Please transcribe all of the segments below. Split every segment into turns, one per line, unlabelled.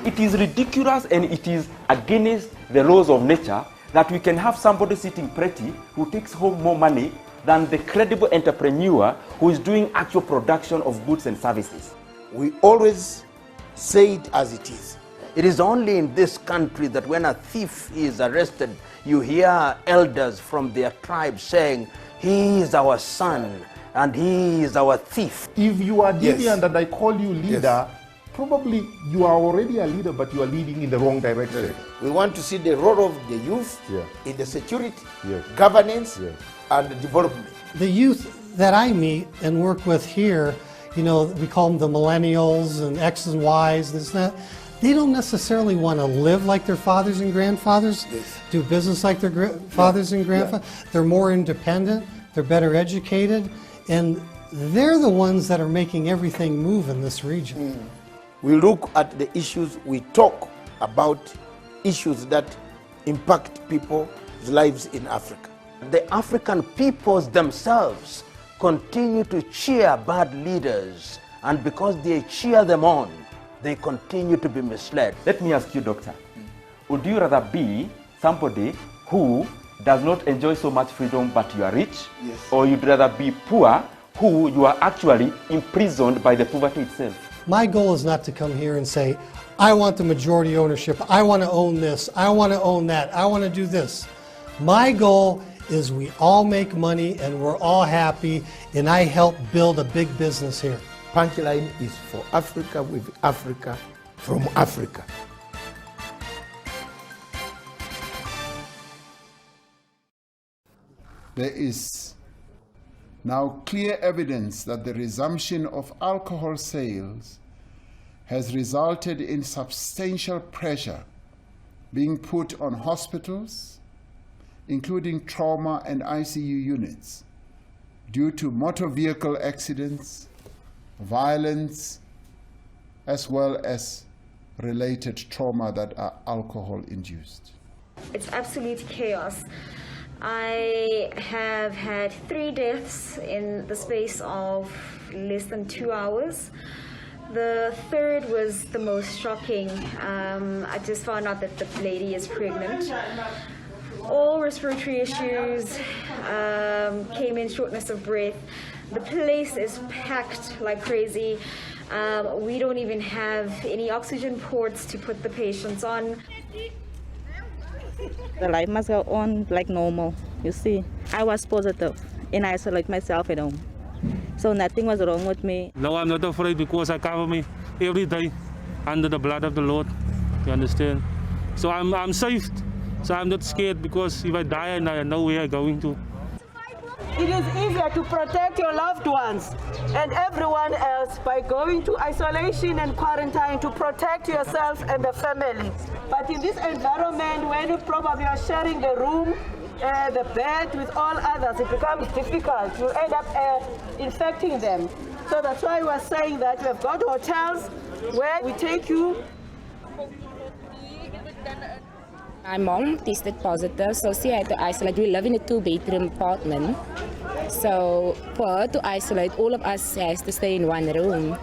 It is ridiculous and it is against the laws of nature that we can have somebody sitting pretty who takes home more money than the credible entrepreneur who is doing actual production of goods and services.
We always say it as it is.
It is only in this country that when a thief is arrested, you hear elders from their tribe saying, he is our son and he is our thief.
If you are deviant
Yes.
and I call you leader, probably you are already a leader, but you are leading in the wrong direction.
We want to see the role of the youth
Yeah.
in the security,
Yes.
governance,
Yes.
and development.
The youth that I meet and work with here, you know, we call them the millennials and X's and Y's, this and that. They don't necessarily want to live like their fathers and grandfathers, do business like their fathers and grandfathers. They're more independent, they're better educated, and they're the ones that are making everything move in this region.
We look at the issues, we talk about issues that impact people's lives in Africa.
The African peoples themselves continue to cheer bad leaders, and because they cheer them on, they continue to be misled.
Let me ask you, doctor, would you rather be somebody who does not enjoy so much freedom but you are rich?
Yes.
Or you'd rather be poor who you are actually imprisoned by the poverty itself?
My goal is not to come here and say, I want the majority ownership, I want to own this, I want to own that, I want to do this. My goal is we all make money and we're all happy, and I help build a big business here.
Punchline is for Africa, with Africa, from Africa.
There is now clear evidence that the resumption of alcohol sales has resulted in substantial pressure being put on hospitals, including trauma and ICU units, due to motor vehicle accidents, violence, as well as related trauma that are alcohol-induced.
It's absolute chaos. I have had 3 deaths in the space of less than 2 hours. The third was the most shocking. I just found out that the lady is pregnant. All respiratory issues, came in shortness of breath. The place is packed like crazy. We don't even have any oxygen ports to put the patients on.
The life must go on like normal, you see. I was positive and I isolate myself at home. So nothing was wrong with me.
No, I'm not afraid because I cover me every day under the blood of the Lord, you understand? So I'm safe. So I'm not scared because if I die, I know where I'm going to.
It is easier to protect your loved ones and everyone else by going to isolation and quarantine to protect yourself and the family. But in this environment, when you probably are sharing the room, the bed with all others, it becomes difficult. You end up infecting them. So that's why we are saying that we have got hotels where we take you.
My mom tested positive, so she had to isolate. We live in a 2-bedroom apartment. So for her to isolate, all of us has to stay in one room.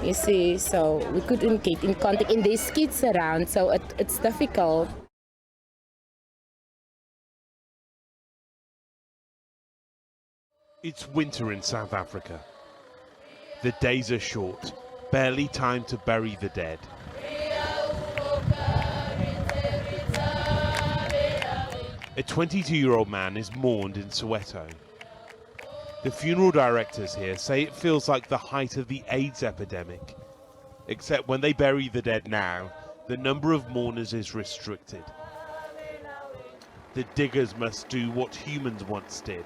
You see, so we couldn't get in contact. And there's kids around, so it's difficult.
It's winter in South Africa. The days are short, barely time to bury the dead. A 22-year-old man is mourned in Soweto. The funeral directors here say it feels like the height of the AIDS epidemic. Except when they bury the dead now, the number of mourners is restricted. The diggers must do what humans once did.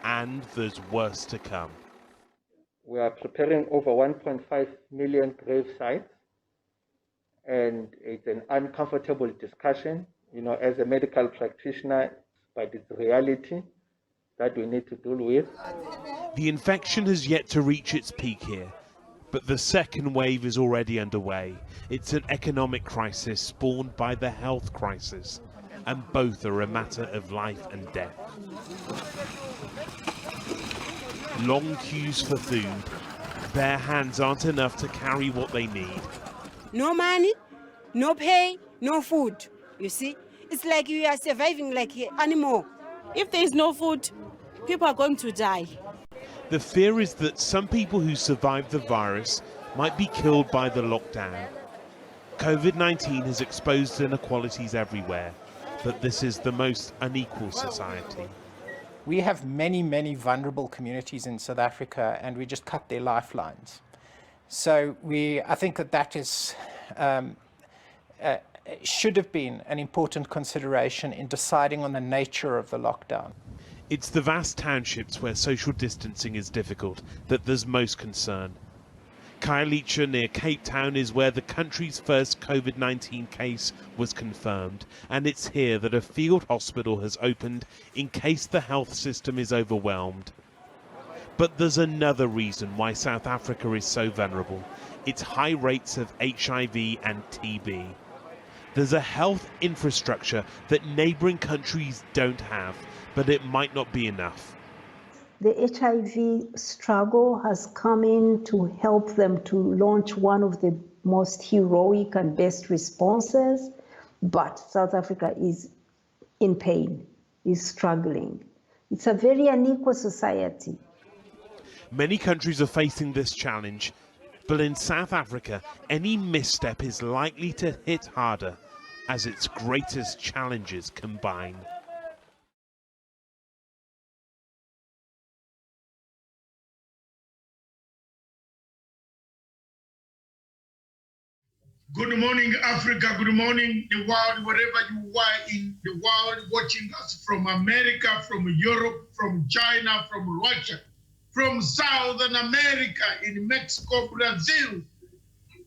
And there's worse to come.
We are preparing over 1.5 million grave sites, and it's an uncomfortable discussion, you know, as a medical practitioner, but it's reality that we need to deal with.
The infection has yet to reach its peak here, but the second wave is already underway. It's an economic crisis spawned by the health crisis, and both are a matter of life and death. Long queues for food. Bare hands aren't enough to carry what they need.
No money, no pay, no food. You see, it's like we are surviving like an animal.
If there is no food, people are going to die.
The fear is that some people who survive the virus might be killed by the lockdown. COVID-19 has exposed inequalities everywhere, but this is the most unequal society.
We have many, many vulnerable communities in South Africa, and we just cut their lifelines. So I think that is should have been an important consideration in deciding on the nature of the lockdown.
It's the vast townships where social distancing is difficult that there's most concern. Khayelitsha near Cape Town is where the country's first COVID-19 case was confirmed, and it's here that a field hospital has opened in case the health system is overwhelmed. But there's another reason why South Africa is so vulnerable: its high rates of HIV and TB. There's a health infrastructure that neighbouring countries don't have, but it might not be enough.
The HIV struggle has come in to help them to launch one of the most heroic and best responses, but South Africa is in pain, is struggling. It's a very unequal society.
Many countries are facing this challenge, but in South Africa, any misstep is likely to hit harder as its greatest challenges combine.
Good morning, Africa. Good morning, the world, wherever you are in the world, watching us from America, from Europe, from China, from Russia, from Southern America, in Mexico, Brazil,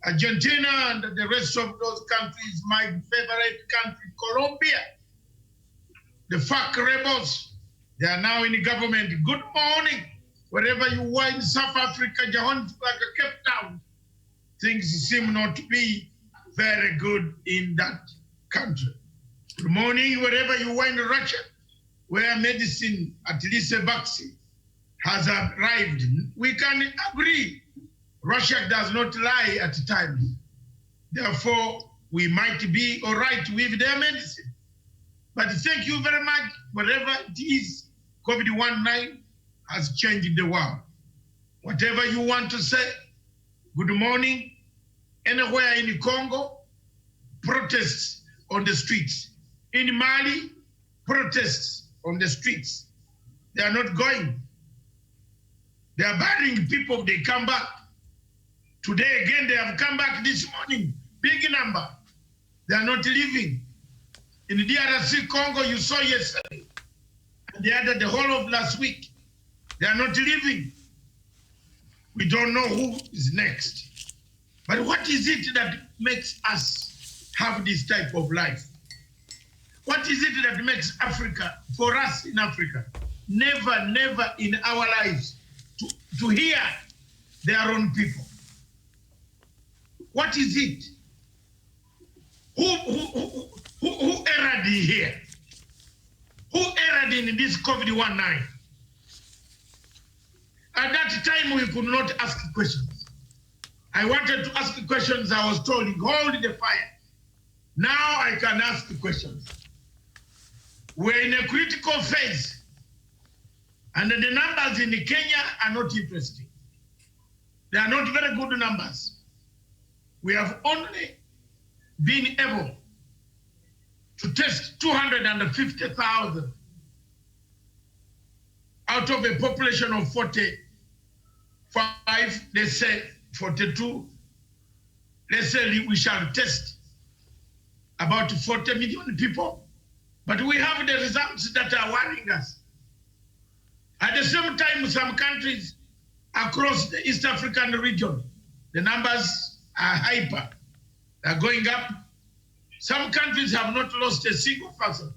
Argentina, and the rest of those countries, my favorite country, Colombia. The FARC rebels, they are now in the government. Good morning, wherever you are in South Africa, Johannesburg, Cape Town. Things seem not to be very good in that country. Good morning, wherever you are in Russia, where medicine, at least a vaccine, has arrived. We can agree, Russia does not lie at times. Therefore, we might be all right with their medicine. But thank you very much, whatever it is, COVID-19 has changed the world. Whatever you want to say, good morning. Anywhere in Congo, protests on the streets. In Mali, protests on the streets. They are not going. They are burying people, they come back. Today again, they have come back this morning, big number. They are not leaving. In the DRC Congo, you saw yesterday, and the whole of last week, they are not leaving. We don't know who is next. But what is it that makes us have this type of life? What is it that makes Africa, for us in Africa, never, never in our lives to hear their own people? What is it? Who erred here? Who erred in this COVID-19? At that time, we could not ask questions. I wanted to ask questions. I was told, hold the fire. Now I can ask questions. We're in a critical phase, and the numbers in Kenya are not interesting. They are not very good numbers. We have only been able to test 250,000 out of a population of 45, let's say 42. Let's say we shall test about 40 million people, but we have the results that are worrying us. At the same time, some countries across the East African region, the numbers are hyper, they're going up. Some countries have not lost a single person.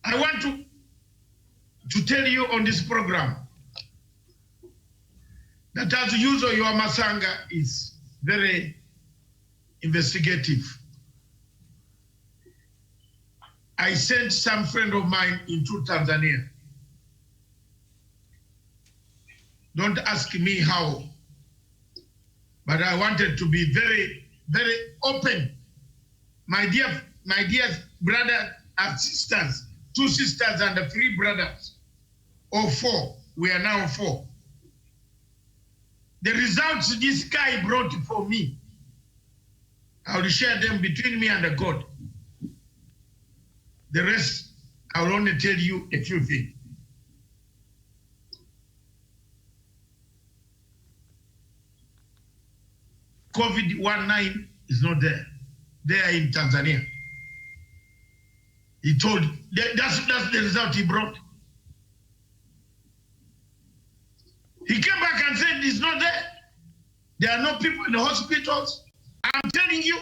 I want to tell you on this program that as usual, your Masanga is very investigative. I sent some friend of mine into Tanzania. Don't ask me how, but I wanted to be very, very open. My dear brothers and sisters, 2 sisters and 3 brothers, or 4. We are now 4. The results this guy brought for me, I will share them between me and God. The rest, I will only tell you a few things. COVID-19 is not there. They are in Tanzania. He told, that's the result he brought. He came back and said it's not there. There are no people in the hospitals. I'm telling you,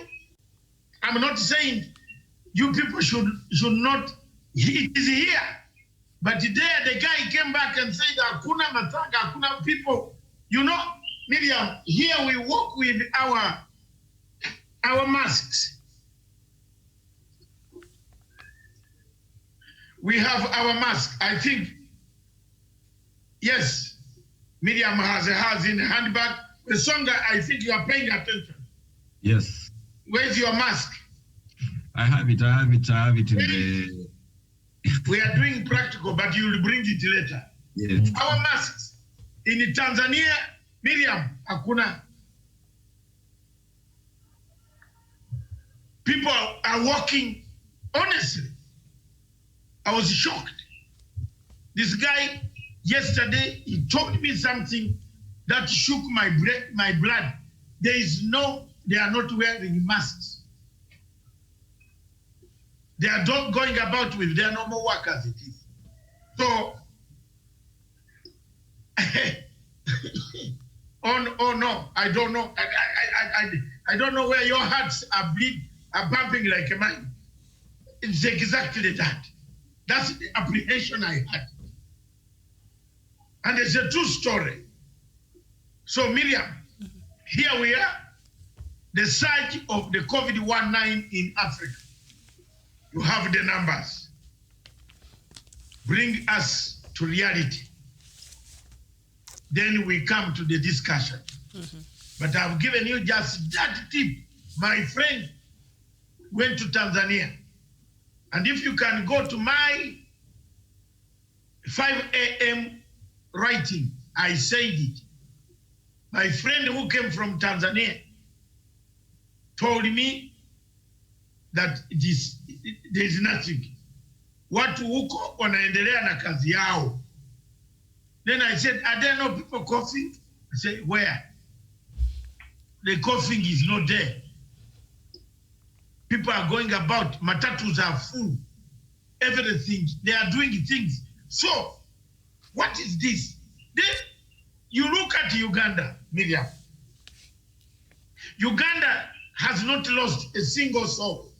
I'm not saying you people should not, it is here. But there the guy came back and said, Hakuna matanga, Hakuna people. You know, Miriam, here we walk with our masks. We have our mask. I think, yes, Miriam has in the handbag. The song, I think you are paying attention.
Yes.
Where's your mask?
I have it in the...
We are doing practical, but you will bring it later.
Yes.
Our masks. In Tanzania, Miriam, hakuna. People are walking, honestly. I was shocked. This guy, yesterday, he told me something that shook my blood. They are not wearing masks. They are not going about with their normal work as it is. So, oh no, I don't know. I don't know where your hearts are bumping like mine. It's exactly that. That's the apprehension I had. And it's a true story. So Miriam, here we are, the surge of the COVID-19 in Africa. You have the numbers. Bring us to reality. Then we come to the discussion. But I've given you just that tip. My friend went to Tanzania. And if you can go to my 5 a.m. writing, I said it. My friend who came from Tanzania told me that there is nothing. Watu huko wanaendelea na kazi yao. Then I said, are there no people coughing? I said, where? The coughing is not there. People are going about, matatus are full, everything, they are doing things. So, what is this? Then you look at Uganda, Miriam. Uganda has not lost a single soul.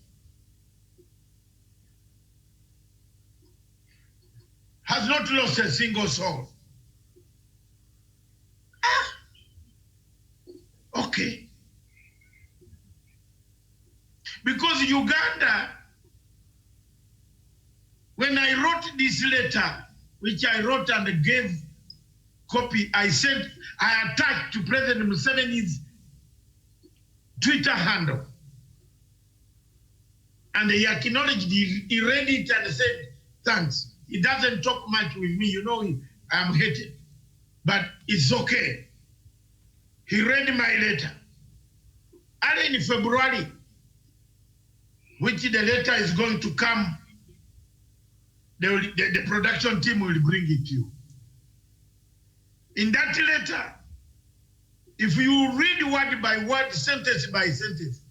Has not lost a single soul. Okay. Because Uganda, when I wrote this letter, which I wrote and gave copy, I attached to President Museveni's Twitter handle. And he acknowledged, he read it and said, thanks. He doesn't talk much with me, you know, I'm hated. But it's okay. He read my letter. And in February, which the letter is going to come, the production team will bring it to you. In that letter, if you read word by word, sentence by sentence,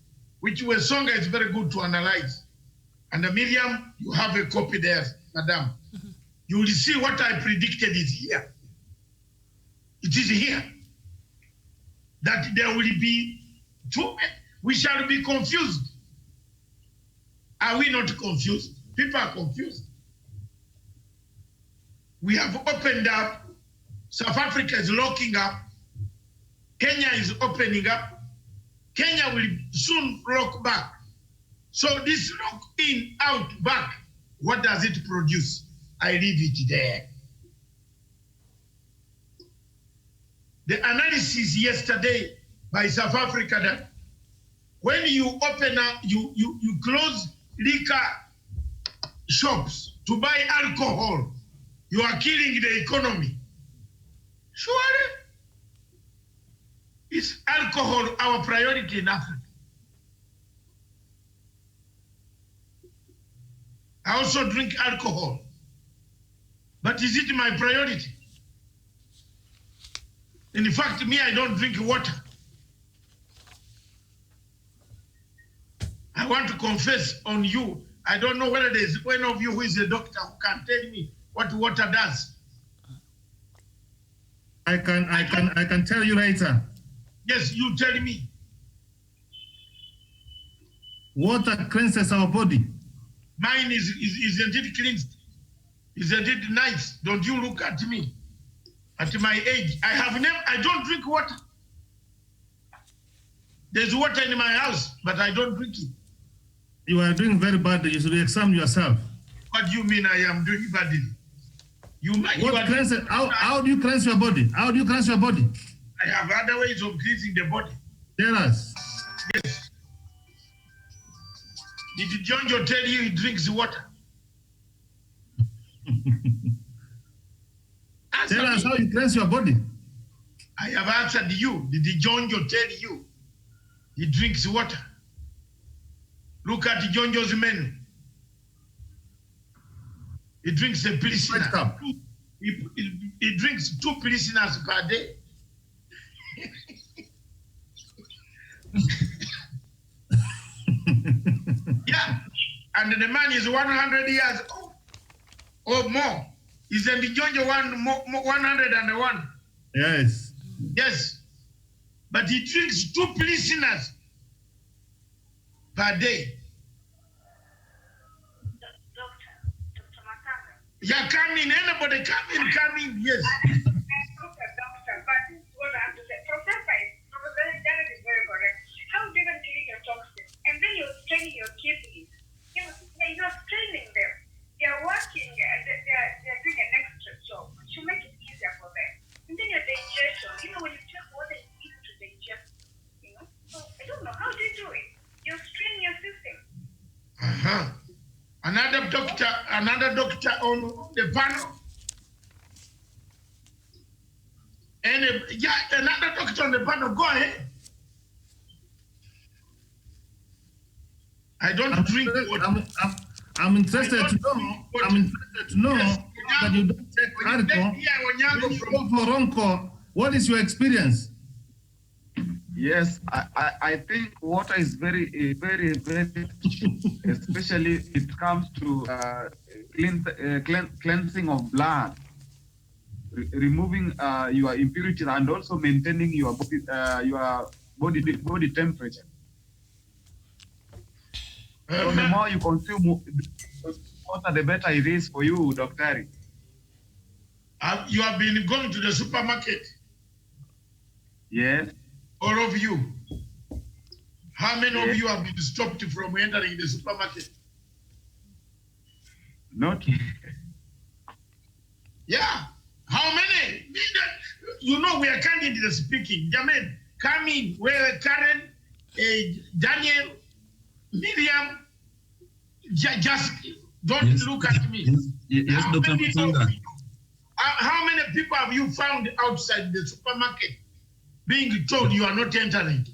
which Wesonga is very good to analyze, and Miriam, you have a copy there, madam. You will see what I predicted is here. It is here. That there will be we shall be confused. Are we not confused? People are confused. We have opened up. South Africa is locking up. Kenya is opening up. Kenya will soon lock back. So this lock in, out, back, what does it produce? I leave it there. The analysis yesterday by South Africa that when you open up, you close liquor shops to buy alcohol, you are killing the economy. Surely, is alcohol our priority in Africa? I also drink alcohol, but is it my priority? In fact, me, I don't drink water. I want to confess on you. I don't know whether there's one of you who is a doctor who can tell me what water does.
I can tell you later.
Yes, you tell me.
Water cleanses our body.
Mine isn't it cleansed? Isn't it nice? Don't you look at me? At my age, I don't drink water. There's water in my house, but I don't drink it.
You are doing very badly. You should examine yourself.
What do you mean I am doing badly?
How do you cleanse your body? How do you cleanse your body?
I have other ways of cleansing the body.
Tell us.
Yes. Did Jonjo tell you he drinks water?
Tell us how you cleanse your body.
I have answered you. Did Jonjo tell you he drinks water? Look at Jonjo's menu. He drinks a pilsner. He drinks 2 pilsners per day. Yeah, and the man is 100 years old or more. Isn't Jonjo 101?
Yes.
Yes, but he drinks 2 pilsners per day. Yeah, come in. Anybody come in, yes.
How do you even clean your toxins? And then you're straining your kidneys. You're straining them. They're working, they're doing an extra job. You make it easier for them. And then your digestion, when you take water, it's easy to digest, So I don't know, how do you do it? You're straining your system.
Another doctor on the panel. And another doctor on the panel, go ahead. I don't drink water.
I'm interested to know. That you don't take alcohol. You go for Ronco. What is your experience?
Yes, I think water is very, very, especially it comes to cleansing of blood, removing your impurities, and also maintaining your body temperature. So the more you consume water, the better it is for you, Dr.
You have been going to the supermarket?
Yes.
All of you. How many of you have been stopped from entering the supermarket?
Not.
Yeah. How many? We are candidly speaking. Jamin, come in. Where Karen, Daniel, Miriam, just don't look at me.
Yes, Dr. Matsanga.
How many people have you found outside the supermarket being told you are not entering?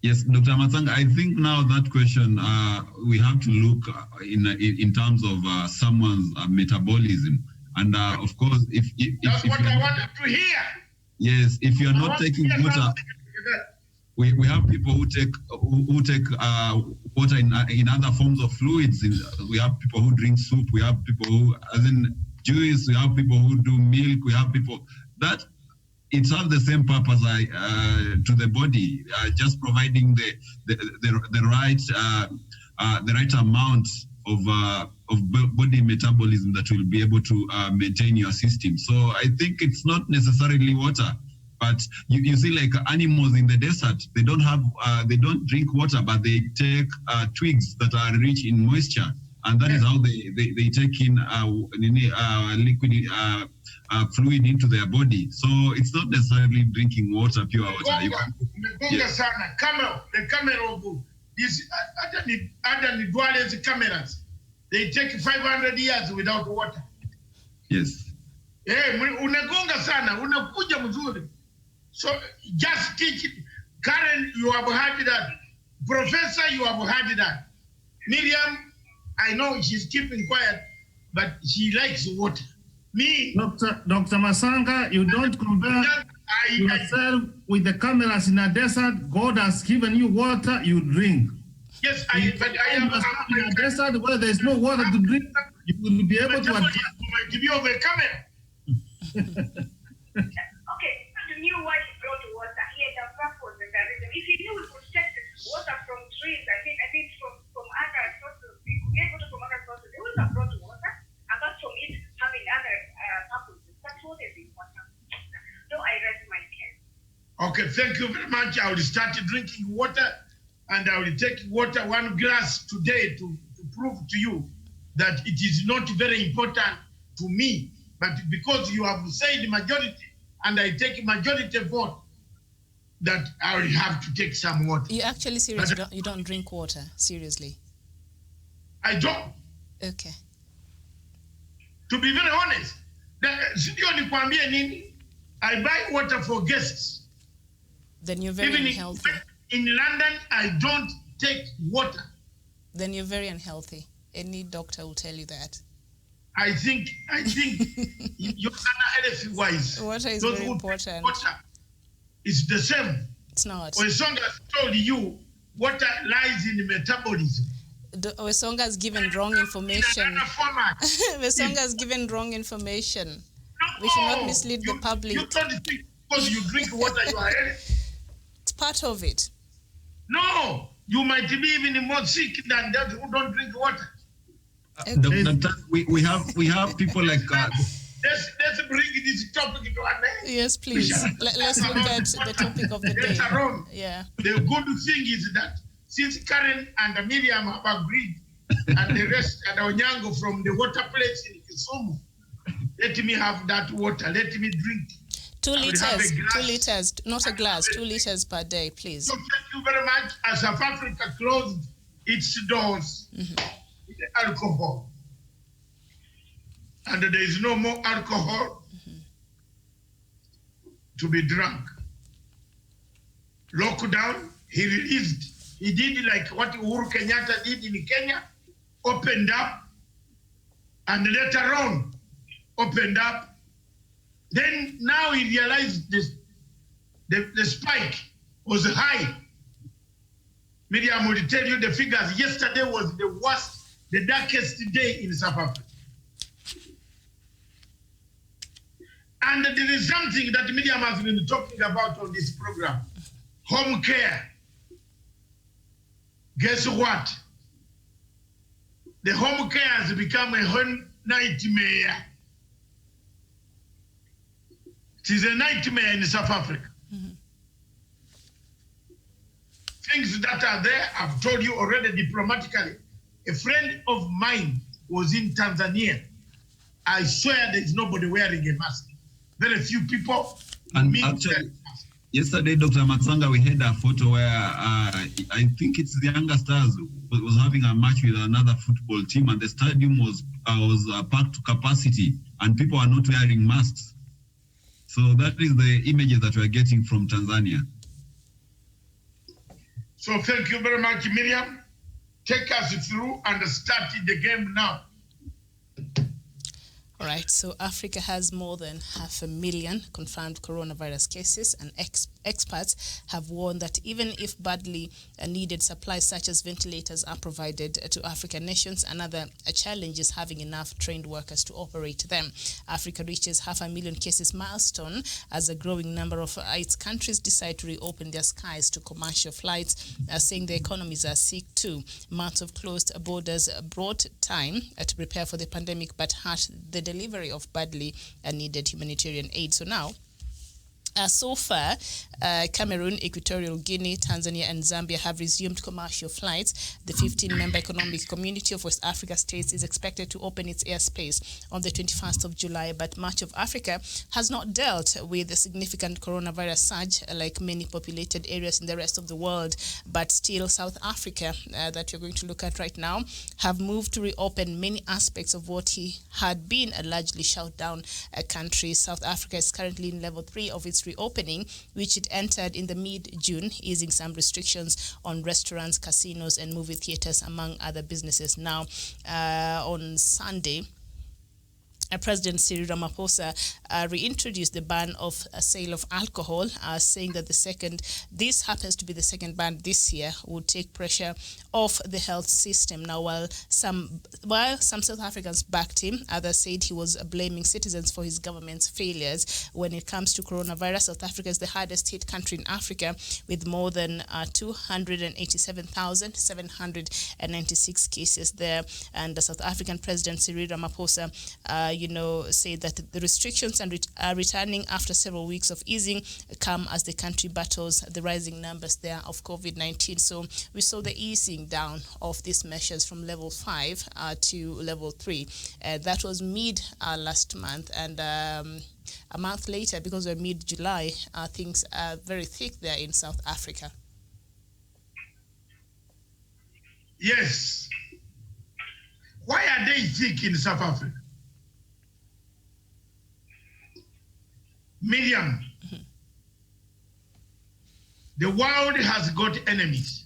Yes, Dr. Matsanga, I think now that question, we have to look in terms of someone's metabolism. And of course,
that's what I wanted to hear.
Yes, if you're not taking water, we have people who take water in other forms of fluids. We have people who drink soup. We have people who, as in juice. We have people who do milk. We have people that it serves the same purpose to the body, just providing the right amount of body metabolism that will be able to maintain your system. So I think it's not necessarily water, but you see, like animals in the desert, they don't drink water, but they take twigs that are rich in moisture, and that is how they take in liquid fluid into their body. So it's not necessarily drinking water, pure water.
Sana. The camera of these other Nidwale's cameras, they take 500 years without water.
Yes.
Unagonga sana, unakuja mzuri. So just teach it. Karen, you have heard that. Professor, you have heard that. Miriam, I know she's keeping quiet, but she likes water. Me,
Dr. Masanga, you don't compare yourself with the cameras in a desert. God has given you water, you drink.
Yes, but I am
in a desert where there is no water to drink. You will be able to adjust.
Give you over a camera.
Okay, you knew why he brought water. He had a purpose and a reason. If he knew we could take water from trees, I think from other sources, we could get water from other sources. They wouldn't have brought water, apart from it having other purposes. That's what is important. So I rest my case.
Okay, thank you very much. I will start drinking water, and I will take water 1 glass today to prove to you that it is not very important to me, but because you have said majority, and I take majority vote, that I will have to take some water.
You actually serious? You don't drink water, seriously?
I don't.
Okay.
To be very honest, I buy water for guests.
Then you're very unhealthy.
In London, I don't take water.
Then you're very unhealthy. Any doctor will tell you that.
I think you're health-wise.
Water is very important.
Water is the same.
It's not.
Wesonga told you water lies in metabolism.
Wesonga has given wrong information. Wesonga has given wrong information. No, we should not mislead the public.
You don't think because you drink water you are healthy.
It's part of it.
No, you might be even more sick than those who don't drink water.
We have people like
let's bring this topic to an end.
Yes, please. Let's look at the topic of the day. Yeah.
The good thing is that since Karen and Miriam have agreed, and the rest and Onyango from the water place in Kisumu, let me have that water. Let me drink.
2 liters. 2 liters, not a glass. 2 liters per day, please.
So thank you very much. As South Africa closed its doors, alcohol, and there is no more alcohol to be drunk. Lockdown, he did like what Uhuru Kenyatta did in Kenya, opened up, and later on opened up. Then now he realized the spike was high. Miriam will tell you the figures. Yesterday was the worst, the darkest day in South Africa. And there is something that Miriam has been talking about on this program. Home care. Guess what? The home care has become a whole nightmare. It is a nightmare in South Africa. Things that are there, I've told you already diplomatically. A friend of mine was in Tanzania. I swear there is nobody wearing a mask. Very few people.
And actually, yesterday, Dr. Matsanga, we had a photo where I think it's the Younger Stars was having a match with another football team, and the stadium was packed to capacity, and people are not wearing masks. So that is the images that we're getting from Tanzania.
So thank you very much, Miriam. Take us through and start the game now.
All right, so Africa has more than 500,000 confirmed coronavirus cases, and experts have warned that even if badly needed supplies such as ventilators are provided to African nations, another challenge is having enough trained workers to operate them. Africa reaches 500,000 cases milestone as a growing number of its countries decide to reopen their skies to commercial flights, saying the economies are sick too. Months of closed borders brought time to prepare for the pandemic, but hurt the delivery of badly needed humanitarian aid. So now, So far, Cameroon, Equatorial Guinea, Tanzania, and Zambia have resumed commercial flights. The 15-member Economic Community of West Africa states is expected to open its airspace on the 21st of July, but much of Africa has not dealt with a significant coronavirus surge like many populated areas in the rest of the world. But still, South Africa, that we're going to look at right now, have moved to reopen many aspects of what had been a largely shut down country. South Africa is currently in level 3 of its reopening, which it entered in the mid-June, easing some restrictions on restaurants, casinos, and movie theaters, among other businesses. Now, on Sunday, President Cyril Ramaphosa reintroduced the ban of sale of alcohol, saying that this happens to be the second ban this year, would take pressure off the health system. Now, while some South Africans backed him, others said he was blaming citizens for his government's failures. When it comes to coronavirus, South Africa is the hardest hit country in Africa, with more than 287,796 cases there. And the South African President Cyril Ramaphosa said that the restrictions are returning after several weeks of easing come as the country battles the rising numbers there of COVID-19. So we saw the easing down of these measures from level 5 to level 3. That was mid last month, and a month later, because we're mid-July, things are very thick there in South Africa.
Yes. Why are they thick in South Africa? Miriam, the world has got enemies.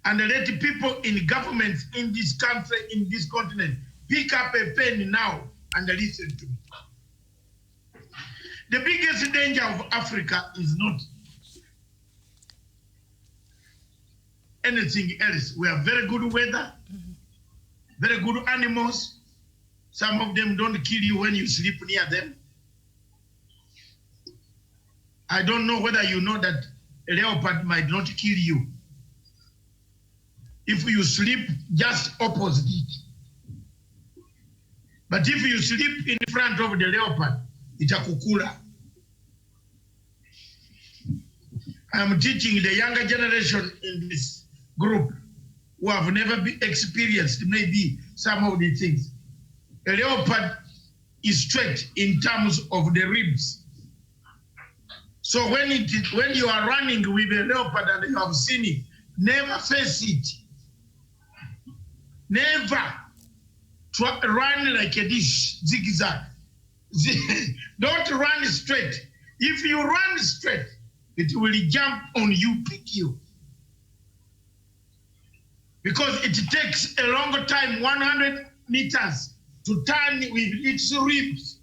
And let people in governments in this country, in this continent, pick up a pen now and listen to me. The biggest danger of Africa is not anything else. We have very good weather, very good animals. Some of them don't kill you when you sleep near them. I don't know whether you know that a leopard might not kill you if you sleep just opposite it. But if you sleep in front of the leopard, itakukula. I am teaching the younger generation in this group who have never experienced maybe some of the things. A leopard is straight in terms of the ribs. So when you are running with a leopard and you have seen it, never face it. Never run like a dish, zigzag. Don't run straight. If you run straight, it will jump on you, pick you. Because it takes a longer time, 100 meters, to turn with its ribs,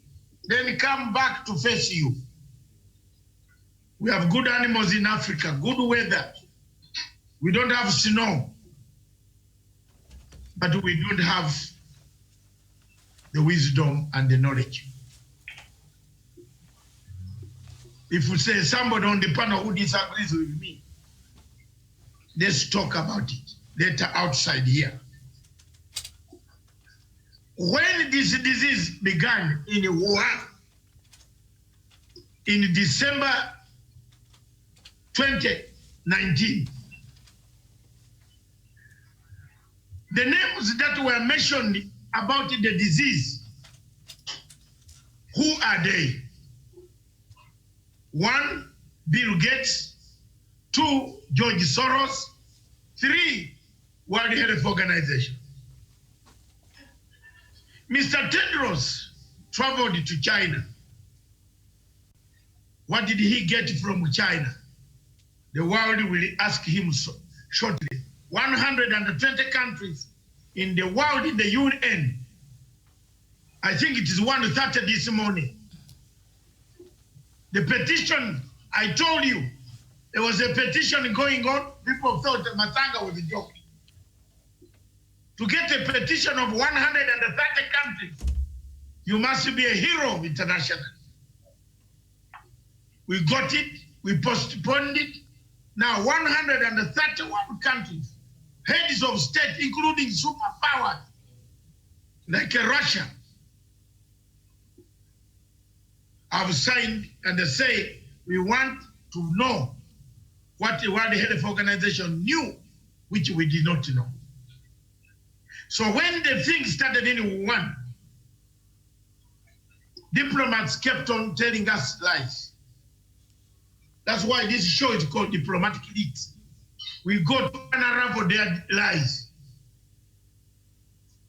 then come back to face you. We have good animals in Africa, good weather. We don't have snow, but we don't have the wisdom and the knowledge. If we say somebody on the panel who disagrees with me, let's talk about it later outside here. When this disease began in Wuhan, in December 2019, the names that were mentioned about the disease, who are they? 1, Bill Gates. 2, George Soros. 3, World Health Organization. Mr. Tedros traveled to China. What did he get from China? The world will ask him shortly. 120 countries in the world, in the UN. I think it is 1:30 this morning. The petition, I told you, there was a petition going on. People thought that Matanga was a joke. To get a petition of 130 countries, you must be a hero internationally. We got it, we postponed it. Now 131 countries, heads of state, including superpowers like Russia, have signed and they say we want to know what the World Health Organization knew, which we did not know. So when the thing started in Wuhan, diplomats kept on telling us lies. That's why this show is called Diplomatic Leaks. We go to unravel their lies.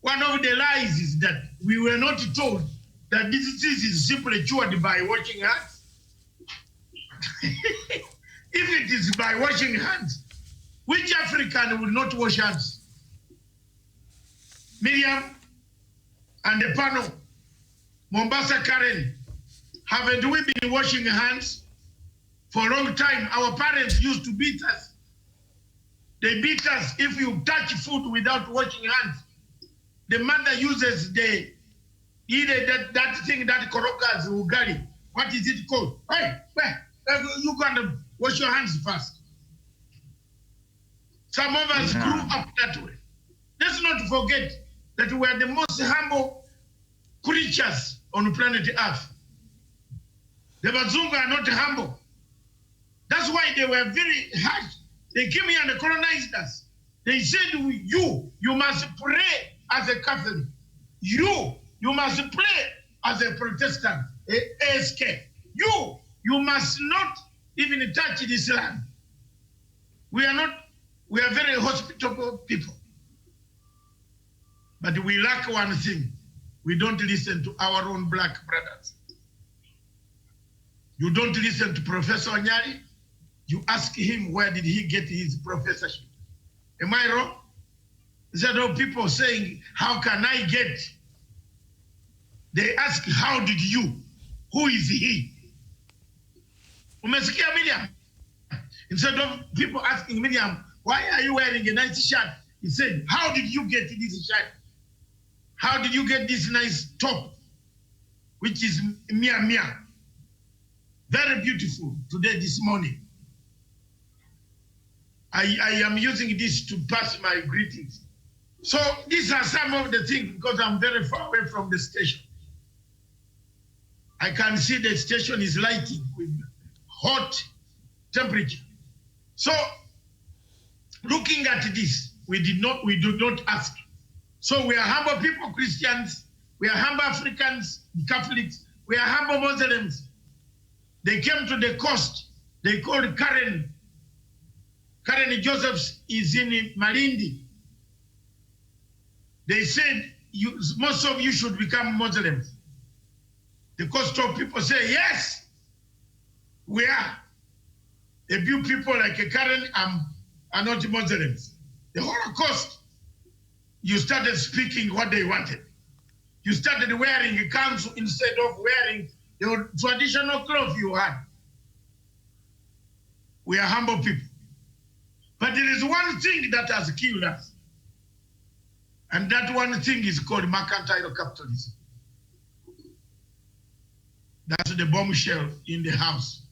One of the lies is that we were not told that this disease is simply cured by washing hands. If it is by washing hands, which African will not wash hands? Miriam and the panel, Mombasa Karen, haven't we been washing hands for a long time? Our parents used to beat us. They beat us if you touch food without washing hands. The mother uses that thing that korokas ugali. What is it called? Hey, you gotta wash your hands first. Some of us grew up that way. Let's not forget that we are the most humble creatures on planet Earth. The Bazungu are not humble. That's why they were very harsh. They came here and colonized us. They said, you must pray as a Catholic. You must pray as a Protestant, ASK. You must not even touch this land. We are very hospitable people. But we lack one thing. We don't listen to our own black brothers. You don't listen to Professor Nyari. You ask him, where did he get his professorship? Am I wrong? Instead of people saying, how can I get? They ask, how did you? Who is he? Umesikia Miriam? Instead of people asking Miriam, why are you wearing a nice shirt? He said, how did you get this shirt? How did you get this nice top? Which is Mia. Very beautiful today, this morning. I am using this to pass my greetings. So these are some of the things, because I'm very far away from the station. I can see the station is lighting with hot temperature. So looking at this, we do not ask. So we are humble people, Christians. We are humble Africans, Catholics. We are humble Muslims. They came to the coast. They called Karen. Karen Josephs is in Malindi. They said, most of you should become Muslims. The coastal people say, yes, we are. A few people like Karen are not Muslims. The Holocaust, you started speaking what they wanted. You started wearing a kanzu instead of wearing the traditional clothes you had. We are humble people. But there is one thing that has killed us. And that one thing is called mercantile capitalism. That's the bombshell in the house.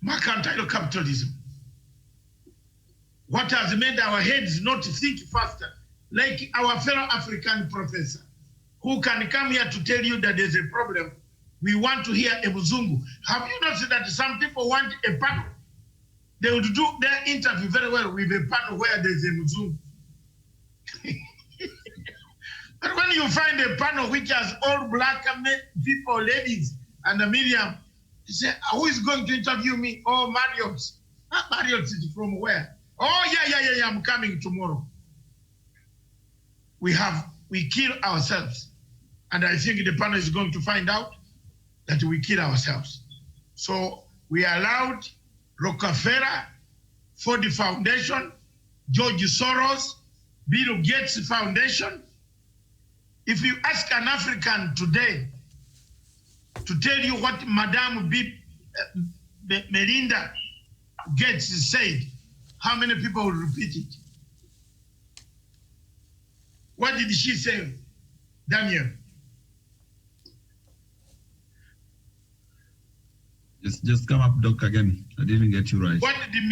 Mercantile capitalism. What has made our heads not think faster, like our fellow African professor, who can come here to tell you that there's a problem. We want to hear a Muzungu. Have you noticed that some people want a panel? They would do their interview very well with a panel where there's a Muzungu. But when you find a panel which has all black people, ladies, and Miriam, you say, who is going to interview me? Oh, Marriott. Marriott is from where? Oh, yeah, I'm coming tomorrow. We kill ourselves. And I think the panel is going to find out that we kill ourselves. So we allowed Rockefeller, Ford Foundation, George Soros, Bill Gates Foundation. If you ask an African today to tell you what Madame Melinda Gates said, how many people will repeat it? What did she say, Daniel?
Just come up, Doc, again. I didn't get you right.
What did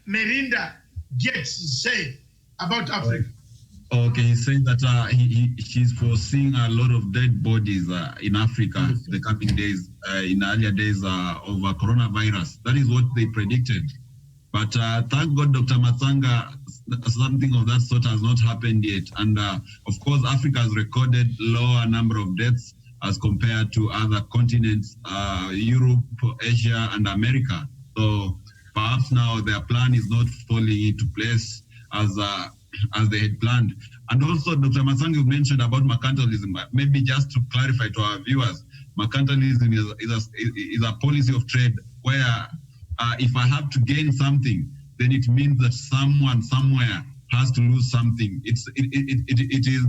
Melinda Gates say about Africa?
Okay, he said that he's foreseeing a lot of dead bodies in Africa the coming days, in earlier days of coronavirus. That is what they predicted. But thank God, Dr. Matsanga, something of that sort has not happened yet. And of course, Africa has recorded lower number of deaths as compared to other continents, Europe, Asia, and America. So perhaps now their plan is not falling into place as they had planned. And also, Dr. Matsanga, you mentioned about mercantilism. Maybe just to clarify to our viewers, mercantilism is a policy of trade where if I have to gain something, then it means that someone somewhere has to lose something. It is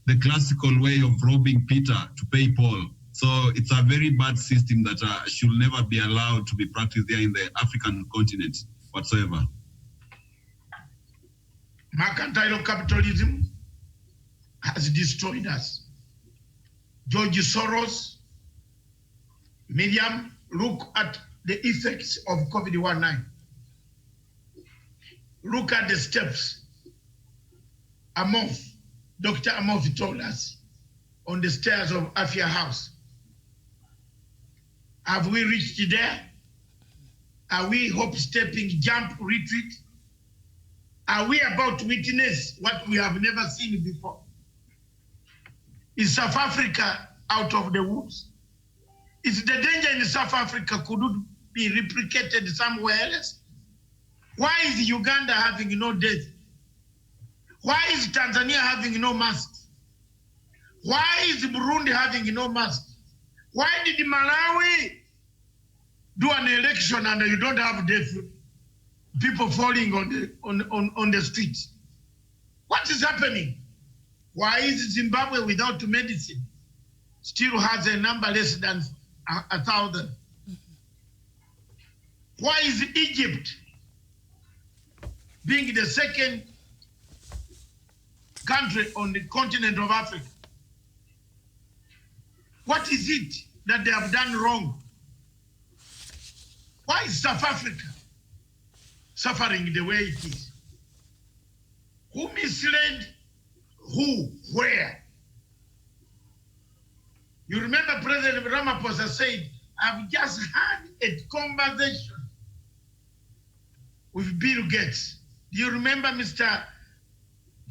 the classical way of robbing Peter to pay Paul. So it's a very bad system that should never be allowed to be practiced here in the African continent whatsoever.
Mercantile capitalism has destroyed us. George Soros, Miriam, look at the effects of COVID-19. Look at the steps Dr. Amof told us on the stairs of Afia House. Have we reached there? Are we hope-stepping, jump, retreat? Are we about to witness what we have never seen before? Is South Africa out of the woods? Is the danger in South Africa could be replicated somewhere else? Why is Uganda having no death? Why is Tanzania having no masks? Why is Burundi having no masks? Why did Malawi do an election and you don't have death? People falling on the streets. What is happening? Why is Zimbabwe without medicine still has a number less than 1,000? Why is Egypt, being the second country on the continent of Africa, what is it that they have done wrong? Why is South Africa suffering the way it is? Who misled who, where? You remember President Ramaphosa said, I've just had a conversation with Bill Gates. Do you remember, Mr.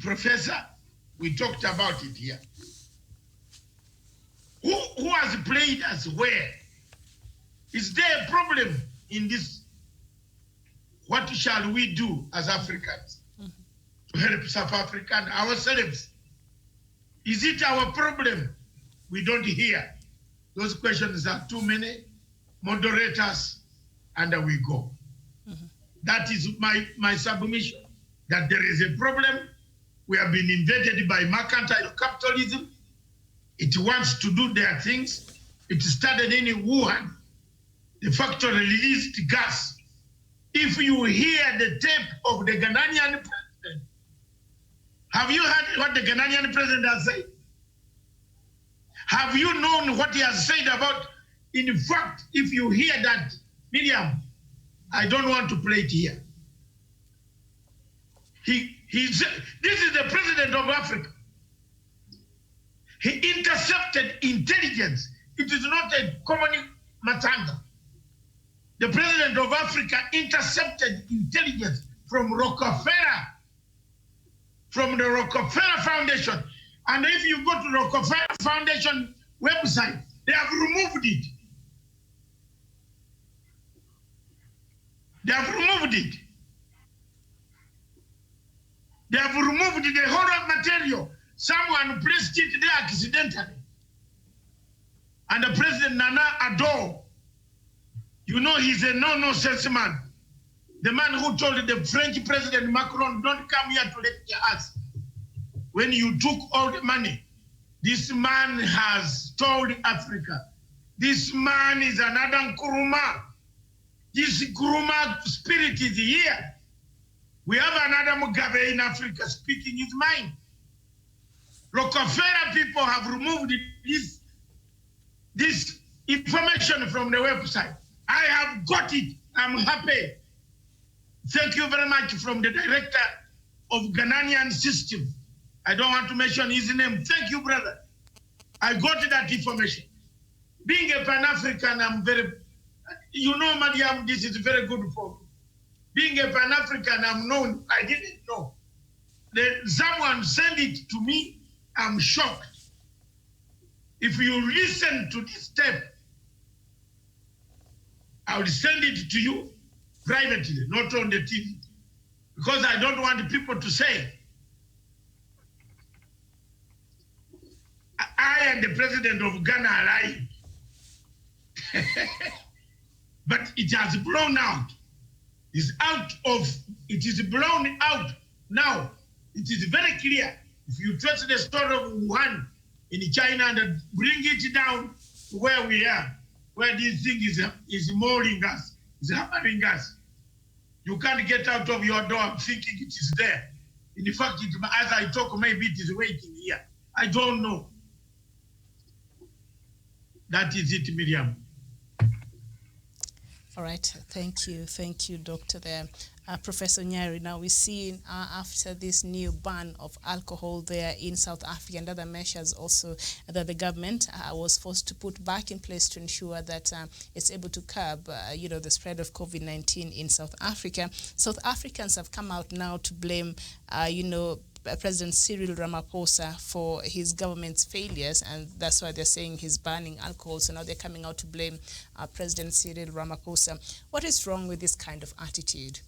Professor? We talked about it here. Who has played us where? Is there a problem in this? What shall we do as Africans to help South Africa and ourselves? Is it our problem? We don't hear. Those questions are too many. Moderate us and we go. That is my submission, that there is a problem. We have been invaded by mercantile capitalism. It wants to do their things. It started in Wuhan. The factory released gas. If you hear the tape of the Ghanaian president, have you heard what the Ghanaian president has said? Have you known what he has said about? In fact, if you hear that, Miriam, I don't want to play it here. This is the president of Africa. He intercepted intelligence. It is not a common matanga. The president of Africa intercepted intelligence from Rockefeller, from the Rockefeller Foundation. And if you go to the Rockefeller Foundation website, they have removed it. They have removed it. They have removed the whole material. Someone placed it there accidentally. And the President Nana Addo, you know he's a no-nonsense man. The man who told the French President Macron, don't come here to lecture us. When you took all the money, this man has told Africa. This man is another Nkrumah. This Nkrumah spirit is here. We have another Mugabe in Africa speaking his mind. Rockefeller people have removed this information from the website. I have got it. I'm happy. Thank you very much from the director of Ghanaian system. I don't want to mention his name. Thank you, brother. I got that information. Being a Pan-African, I'm very, you know, Mariam, this is very good for me. Being a Pan-African, I'm known, I didn't know. Someone sent it to me, I'm shocked. If you listen to this tape, I will send it to you privately, not on the TV, because I don't want people to say, I and the president of Ghana are lying. But it has blown out. It is blown out now. It is very clear. If you trace the story of Wuhan in China and bring it down to where we are, where this thing is mauling us, is hammering us, you can't get out of your door thinking it is there. In fact, as I talk, maybe it is waiting here. I don't know. That is it, Miriam.
All right, thank you, Doctor. There, Professor Nyari. Now we see after this new ban of alcohol there in South Africa and other measures also that the government was forced to put back in place to ensure that it's able to curb, the spread of COVID-19 in South Africa. South Africans have come out now to blame, President Cyril Ramaphosa for his government's failures, and that's why they're saying he's banning alcohol. So now they're coming out to blame President Cyril Ramaphosa. What is wrong with this kind of attitude?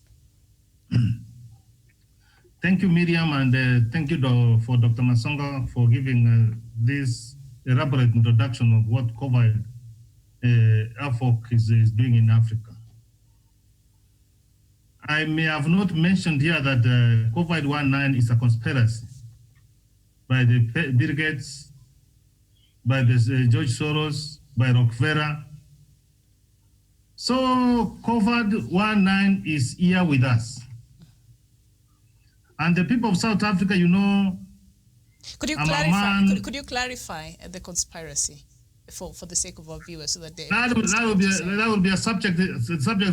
Thank you, Miriam, and thank you for Dr. Masonga for giving this elaborate introduction of what COVID AFOC is doing in Africa. I may have not mentioned here that COVID-19 is a conspiracy by the Bill Gates, by George Soros, by Rockefeller. So COVID-19 is here with us. And the people of South Africa,
Could you clarify the conspiracy for the sake of our viewers, so that they
that would be a subject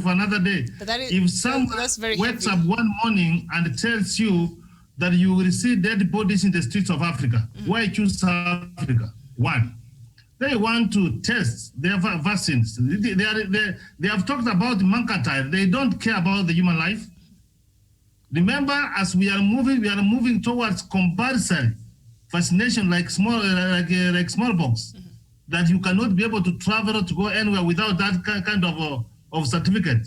for another day.
But that is,
if someone wakes up one morning and tells you that you will see dead bodies in the streets of Africa, why choose South Africa? One, they want to test their vaccines. They have talked about mercantile. They don't care about the human life. Remember, as we are moving towards compulsory vaccination, like smallpox. That you cannot be able to travel or to go anywhere without that kind of certificate.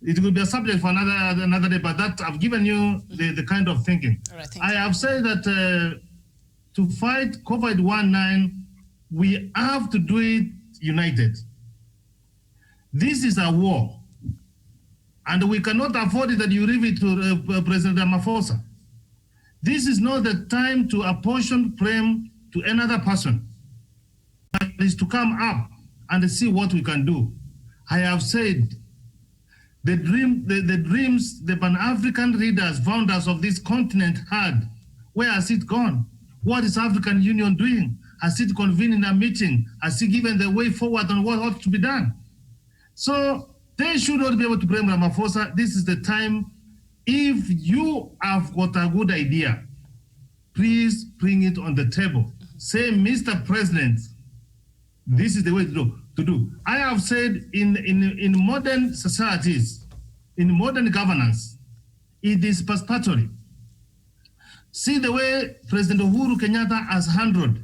It will be a subject for another day, but that I've given you the kind of thinking.
All right,
I have said that to fight COVID-19, we have to do it united. This is a war, and we cannot afford it that you leave it to President Ramaphosa. This is not the time to apportion blame to another person. Is to come up and see what we can do. I have said the dreams the Pan-African leaders, founders of this continent had, where has it gone? What is African Union doing? Has it convened in a meeting? Has it given the way forward on what ought to be done? So they should not be able to blame Ramaphosa. This is the time. If you have got a good idea, please bring it on the table. Say, Mr. President, this is the way to do. I have said in modern societies, in modern governance, it is participatory. See the way President Uhuru Kenyatta has handled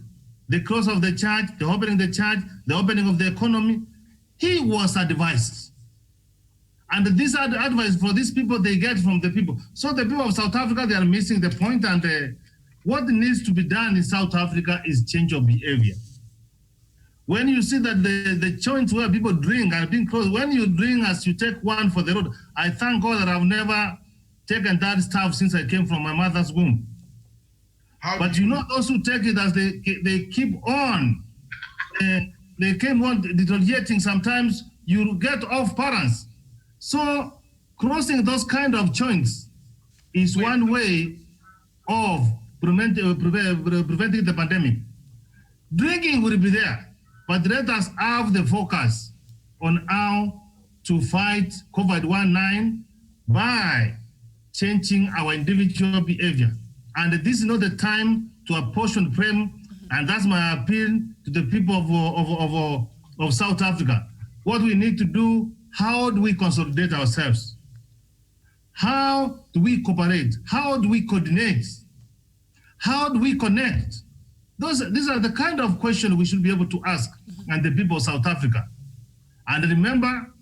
the close of the church, the opening of the church, the opening of the economy. He was advised. And this advice for these people, they get from the people. So the people of South Africa, they are missing the point. And what needs to be done in South Africa is change of behavior. When you see that the joints where people drink are being closed, when you drink as you take one for the road, I thank God that I've never taken that stuff since I came from my mother's womb. But those who take it as they keep on, they keep on deteriorating. Sometimes you get off balance. So crossing those kind of joints is one way of preventing the pandemic. Drinking will be there. But let us have the focus on how to fight COVID-19 by changing our individual behavior. And this is not the time to apportion blame. And that's my appeal to the people of South Africa. What we need to do, how do we consolidate ourselves? How do we cooperate? How do we coordinate? How do we connect? These are the kind of questions we should be able to ask and the people of South Africa. And remember,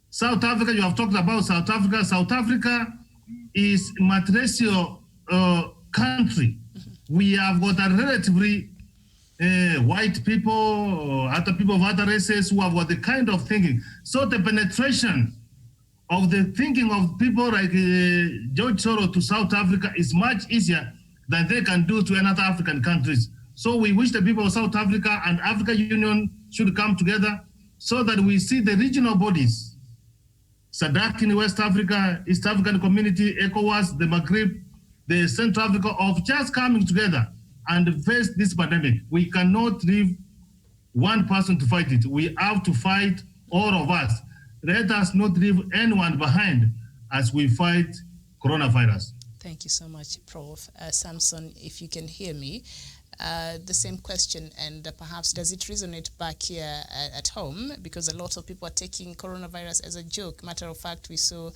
South Africa, you have talked about South Africa. South Africa is a matricial country. We have got a relatively white people or other people of other races who have got the kind of thinking. So the penetration of the thinking of people like George Soros to South Africa is much easier than they can do to another African countries. So we wish the people of South Africa and African Union should come together so that we see the regional bodies, SADC in West Africa, East African Community, ECOWAS, the Maghreb, the Central Africa, of just coming together and face this pandemic. We cannot leave one person to fight it. We have to fight, all of us. Let us not leave anyone behind as we fight coronavirus.
Thank you so much, Prof. Samson, if you can hear me, the same question, and perhaps does it resonate back here at home? Because a lot of people are taking coronavirus as a joke. Matter of fact, we saw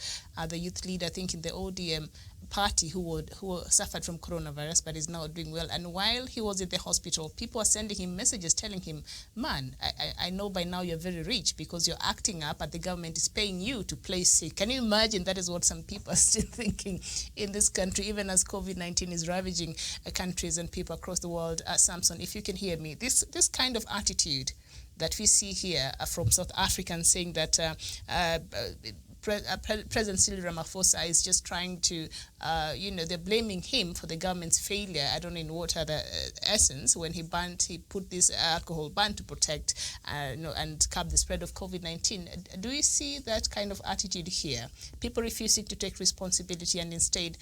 the youth leader, I think in the ODM party, who suffered from coronavirus but is now doing well. And while he was in the hospital, people are sending him messages telling him, man, I know by now you're very rich because you're acting up and the government is paying you to play sick. Can you imagine? That is what some people are still thinking in this country, even as COVID-19 is ravaging countries and people across the world. Samson, if you can hear me, this kind of attitude that we see here from South Africans saying that President Cyril Ramaphosa is just trying to, they're blaming him for the government's failure. I don't know in what other essence, when he put this alcohol ban to protect, and curb the spread of COVID-19. Do you see that kind of attitude here? People refusing to take responsibility and instead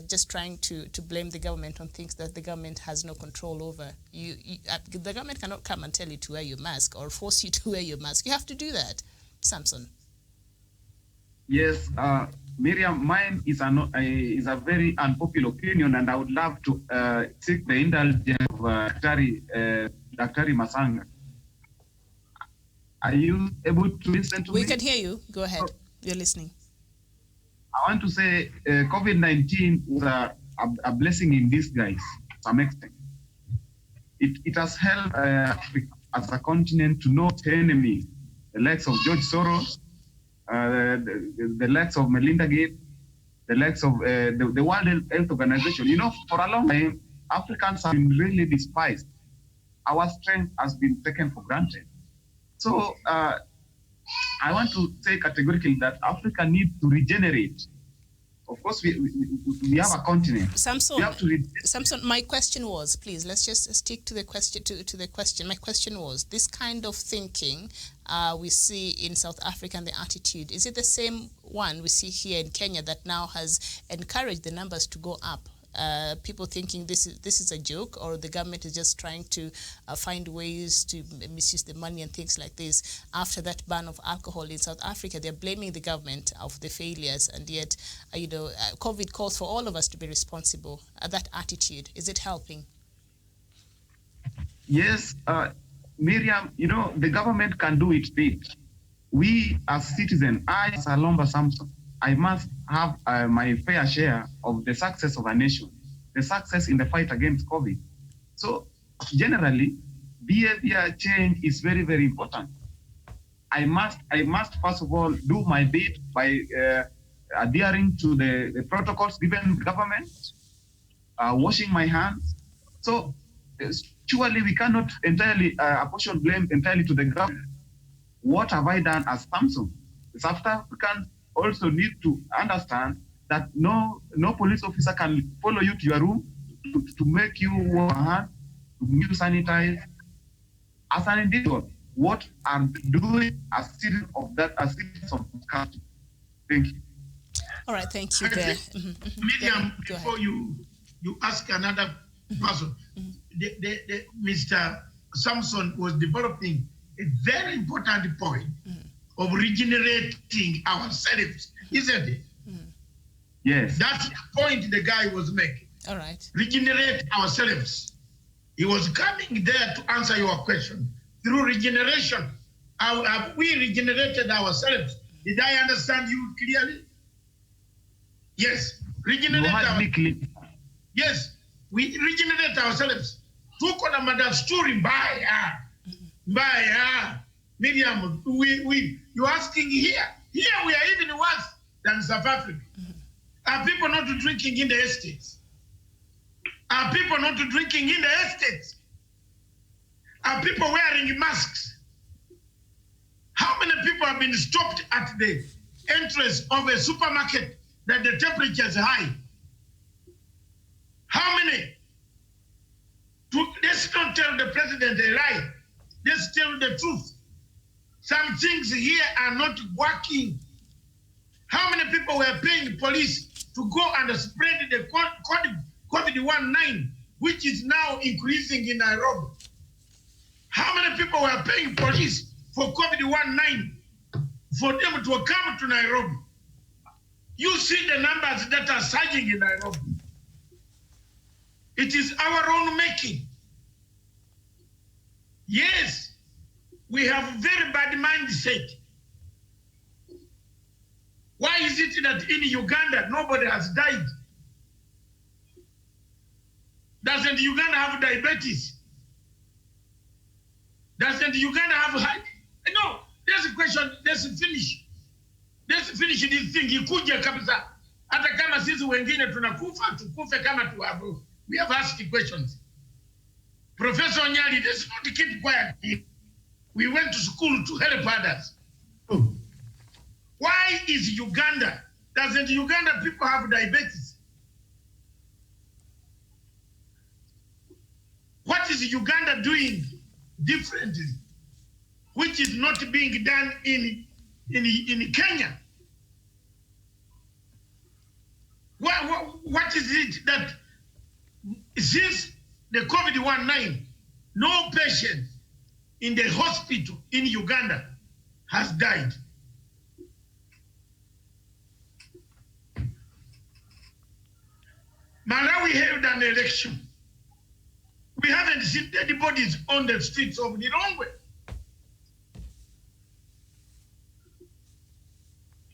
just trying to blame the government on things that the government has no control over. The government cannot come and tell you to wear your mask or force you to wear your mask. You have to do that. Samson.
Yes, Miriam, mine is a very unpopular opinion, and I would love to seek the indulgence of Dr. Masanga. Are you able to listen to me?
We can hear you. Go ahead. You're listening.
I want to say COVID-19 was a blessing in disguise to some extent. It has helped Africa as a continent to know its enemy, the likes of George Soros, the likes of Melinda Gates, the likes of the World Health Organization. You know, for a long time, Africans have been really despised. Our strength has been taken for granted. So I want to say categorically that Africa needs to regenerate. Of course, we have a continent.
Samson, my question was, please, let's just stick to the question. To the question. My question was, this kind of thinking we see in South Africa and the attitude, is it the same one we see here in Kenya that now has encouraged the numbers to go up? People thinking this is a joke, or the government is just trying to find ways to misuse the money and things like this. After that ban of alcohol in South Africa, they're blaming the government of the failures, and yet, COVID calls for all of us to be responsible. That attitude, is it helping?
Yes, Miriam, the government can do its bit. We as citizens, I as Alomba Samson, I must have my fair share of the success of a nation, the success in the fight against COVID. So generally, behavior change is very, very important. I must first of all do my bit by adhering to the protocols given government, washing my hands. So surely we cannot entirely apportion blame entirely to the government. What have I done as Samson? South Africans also need to understand that no police officer can follow you to your room to make you wash your hands, to make you sanitize. As an individual, what I'm doing as citizens of that country. Thank you.
All right, thank you there.
Miriam, before you ask another person, Mr. Samson was developing a very important point of regenerating ourselves, isn't it?
Yes.
That's the point the guy was making.
All right.
Regenerate ourselves. He was coming there to answer your question. Through regeneration, have we regenerated ourselves? Did I understand you clearly? Yes. Regenerate Yes, we regenerate ourselves. Tuko na madasturi mbaya. Mbaya. Miriam, you're asking here. Here we are even worse than South Africa. Are people not drinking in the estates? Are people not drinking in the estates? Are people wearing masks? How many people have been stopped at the entrance of a supermarket that the temperature is high? How many? Let's not tell the president a lie. Let's tell the truth. Some things here are not working. How many people were paying police to go and spread the COVID-19, which is now increasing in Nairobi? How many people were paying police for COVID-19 for them to come to Nairobi? You see the numbers that are surging in Nairobi. It is our own making. Yes, we have very bad mindset. Why is it that in Uganda nobody has died? Doesn't Uganda have diabetes? Doesn't Uganda have heart? No, there's a question. Let's finish. Let's finish this thing. Ikuje kabisa. Hata kama sisi wengine tunakufa, tukufe kama tuwabu. We have asked questions. Professor Nyali, let's not keep quiet. We went to school to help others. Why is Uganda? Doesn't Uganda people have diabetes? What is Uganda doing differently, which is not being done in Kenya? What is it that since the COVID-19, no patient in the hospital in Uganda has died? Malawi held an election. We haven't seen dead bodies on the streets of Lilongwe.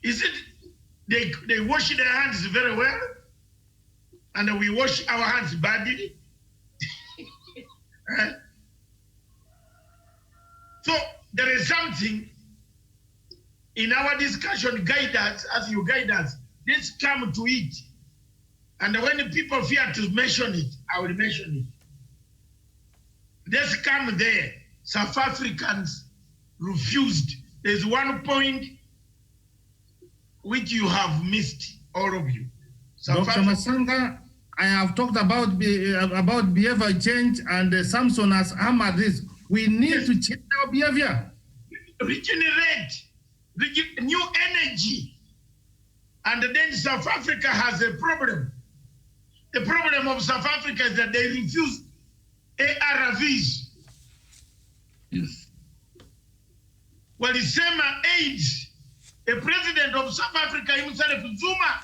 Is it they wash their hands very well, and we wash our hands badly? So there is something in our discussion, guide us as you guide us. Let's come to it. And when people fear to mention it, I will mention it. Let's come there. South Africans refused. There's one point which you have missed, all of you.
Dr. Masanga, I have talked about behavior change, and Samson has hammered this. We need to change our behavior.
Regenerate, new energy. And then South Africa has a problem. The problem of South Africa is that they refuse ARVs.
Yes.
Well, the same AIDS, the president of South Africa himself, Zuma,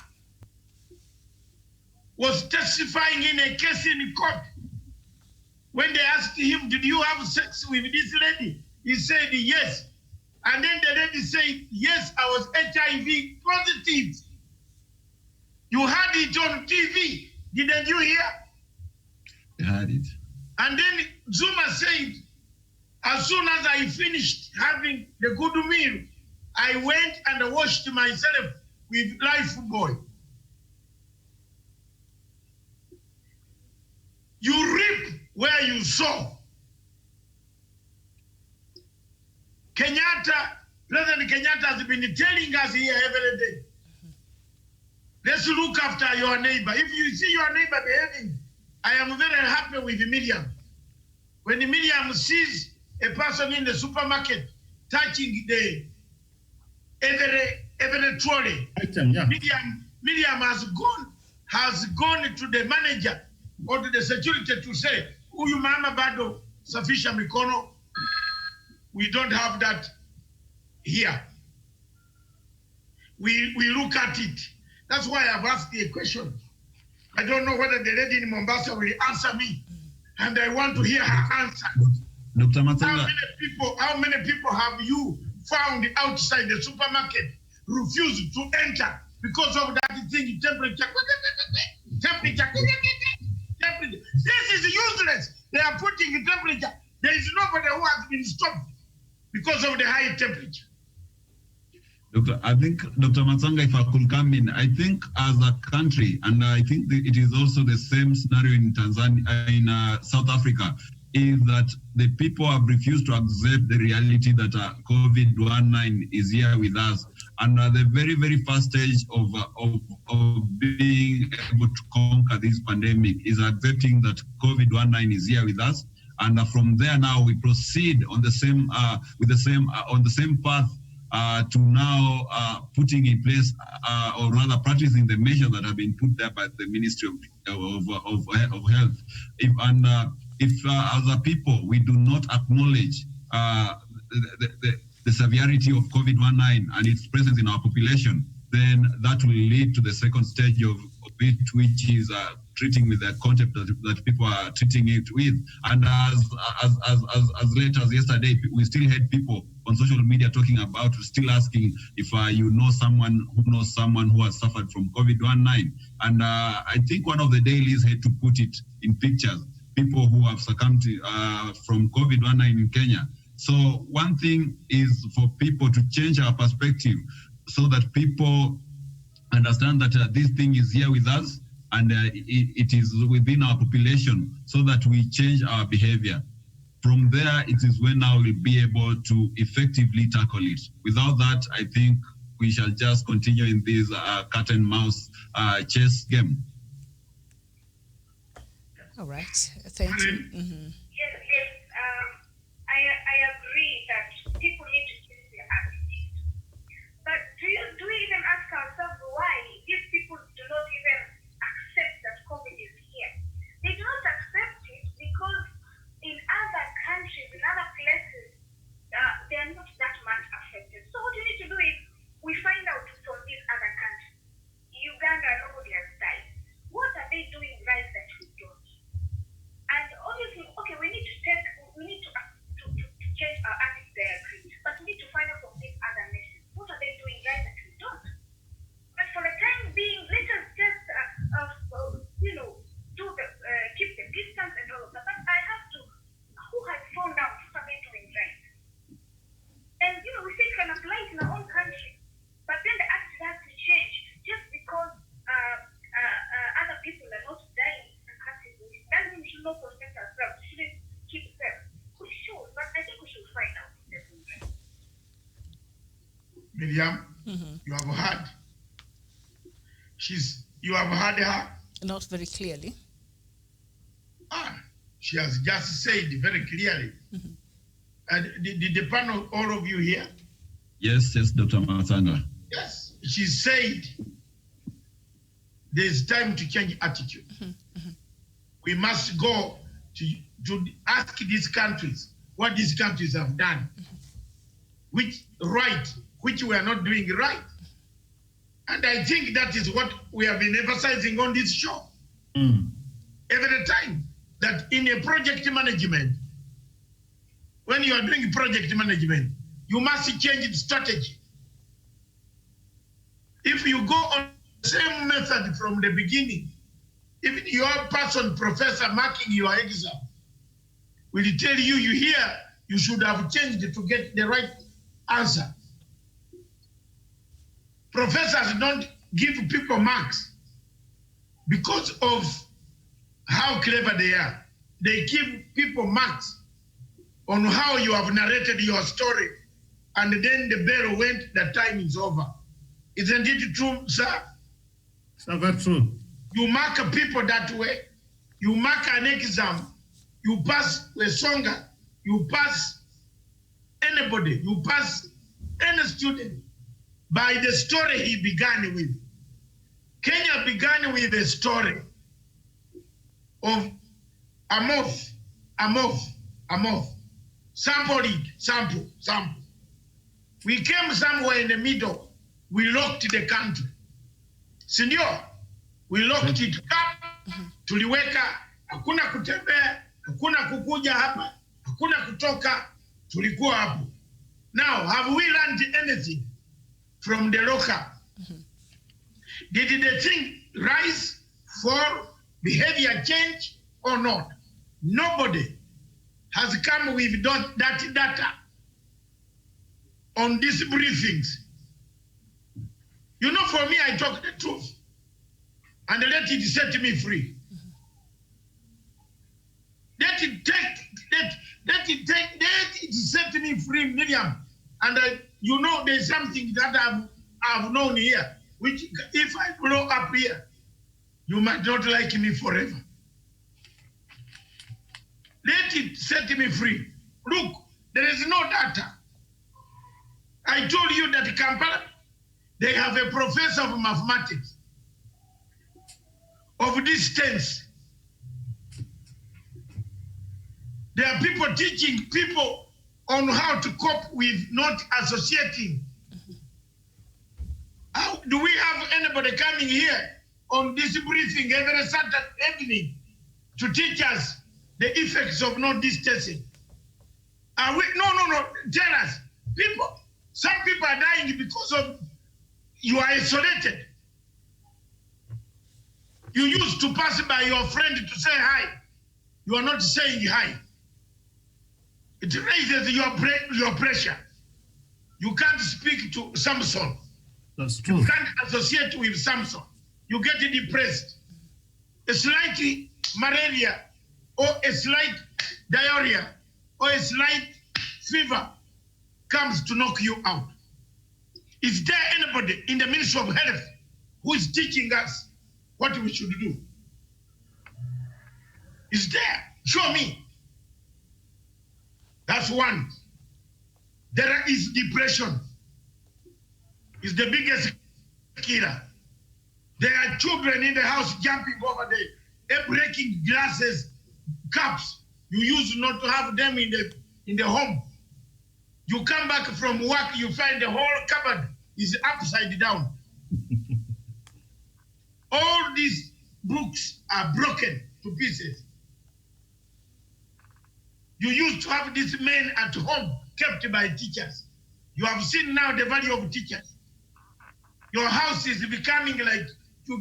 was testifying in a case in court. When they asked him, did you have sex with this lady? He said yes. And then the lady said, yes, I was HIV positive. You had it on TV. Didn't you hear?
I had it.
And then Zuma said, as soon as I finished having the good meal, I went and washed myself with Lifebuoy. You reap where you sow. President Kenyatta has been telling us here every day, let's look after your neighbor. If you see your neighbor behaving, I am very happy with Miriam. When Miriam sees a person in the supermarket touching the every trolley,
item, yeah.
Miriam has gone to the manager or to the security to say, "Uyu mama bado safisha mikono." We don't have that here. We look at it. That's why I've asked a question. I don't know whether the lady in Mombasa will answer me, and I want to hear her answer.
Dr. Matanga.
How many people have you found outside the supermarket refused to enter because of that thing, temperature? This is useless. They are putting temperature. There is nobody who has been stopped because of the high temperature.
I think, Dr. Matsanga, if I could come in, I think as a country, and I think it is also the same scenario in Tanzania, in South Africa, is that the people have refused to accept the reality that COVID-19 is here with us. And the very, very first stage of being able to conquer this pandemic is accepting that COVID-19 is here with us. And from there now we proceed on the same on the same path to now putting in place or rather practicing the measures that have been put there by the Ministry of Health. If as a people we do not acknowledge the severity of COVID-19 and its presence in our population, then that will lead to the second stage of it, which is treating with the concept that people are treating it with. And as late as yesterday, we still had people on social media talking about, still asking if you know someone who has suffered from COVID-19. And I think one of the dailies had to put it in pictures, people who have succumbed from COVID-19 in Kenya. So one thing is for people to change our perspective so that people understand that this thing is here with us and it is within our population, so that we change our behavior. From there, it is when now we'll be able to effectively tackle it. Without that, I think we shall just continue in this cat and mouse chess game.
All right, thank you.
Yes, I agree that people need to change their attitude. But do we even ask ourselves why these people do not even accept that COVID is here? They do not accept it because in other countries, in other places, they are not that much affected. So what we need to do is we find out from these other countries. Uganda, nobody has died. What are they doing right that we don't? And obviously, okay, we need to change our attitude, I agree. But we need to find out from these other nations. What are they doing right that we don't? But for the time being, let us just, keep the distance and all of that. But I have to, who has found out what are they doing right? And, we say it can apply it in our own country. But then the attitude has to change just because other people are not dying in the country. That means we should not protect ourselves. We shouldn't keep them. We should, but I think we should find out.
Miriam, you have heard. You have heard her.
Not very clearly.
She has just said very clearly. And did the panel, all of you here?
Yes, Dr. Matsanga.
Yes, she said there's time to change attitude. We must go to ask these countries what these countries have done, which we are not doing right. And I think that is what we have been emphasizing on this show. Every time, that in a project management, when you are doing project management, you must change the strategy. If you go on the same method from the beginning, even your person, professor, marking your exam, will tell you you should have changed it to get the right answer. Professors don't give people marks because of how clever they are. They give people marks on how you have narrated your story, and then the bell went, the time is over. Isn't it true, sir?
It's very true.
You mark people that way. You mark an exam. You pass a songer. You pass anybody. You pass any student by the story he began with. Kenya began with a story of a moth. Sample it, sample. We came somewhere in the middle. We locked the country. Senor, We locked it up, tuliweka, hakuna kutembea, hakuna kukuja hapa, hakuna kutoka, tulikuwa hapo. Now, have we learned anything from the lockup? Did the thing rise, fall, behavior change or not? Nobody has come with that data on these briefings. You know, for me, I talk the truth and let it set me free. Let it set me free, Miriam. And you know, there's something that I've known here, which if I blow up here, you might not like me forever. Let it set me free. Look, there is no data. I told you that Kampala, they have a professor of mathematics, of distance. There are people teaching people on how to cope with not associating. How do we have anybody coming here on this briefing every Saturday evening to teach us the effects of not distancing? Are we? No. Tell us, people. Some people are dying because of you are isolated. You used to pass by your friend to say hi. You are not saying hi. It raises your pressure. You can't speak to Samson.
That's true.
You can't associate with Samson. You get depressed. A slight malaria or a slight diarrhea or a slight fever comes to knock you out. Is there anybody in the Ministry of Health who is teaching us what we should do? Is there? Show me. That's one. There is depression. It's the biggest killer. There are children in the house jumping over there, breaking glasses, cups. You used not to have them in the home. You come back from work, you find the whole cupboard is upside down. All these books are broken to pieces. You used to have these men at home kept by teachers. You have seen now the value of teachers. Your house is becoming like you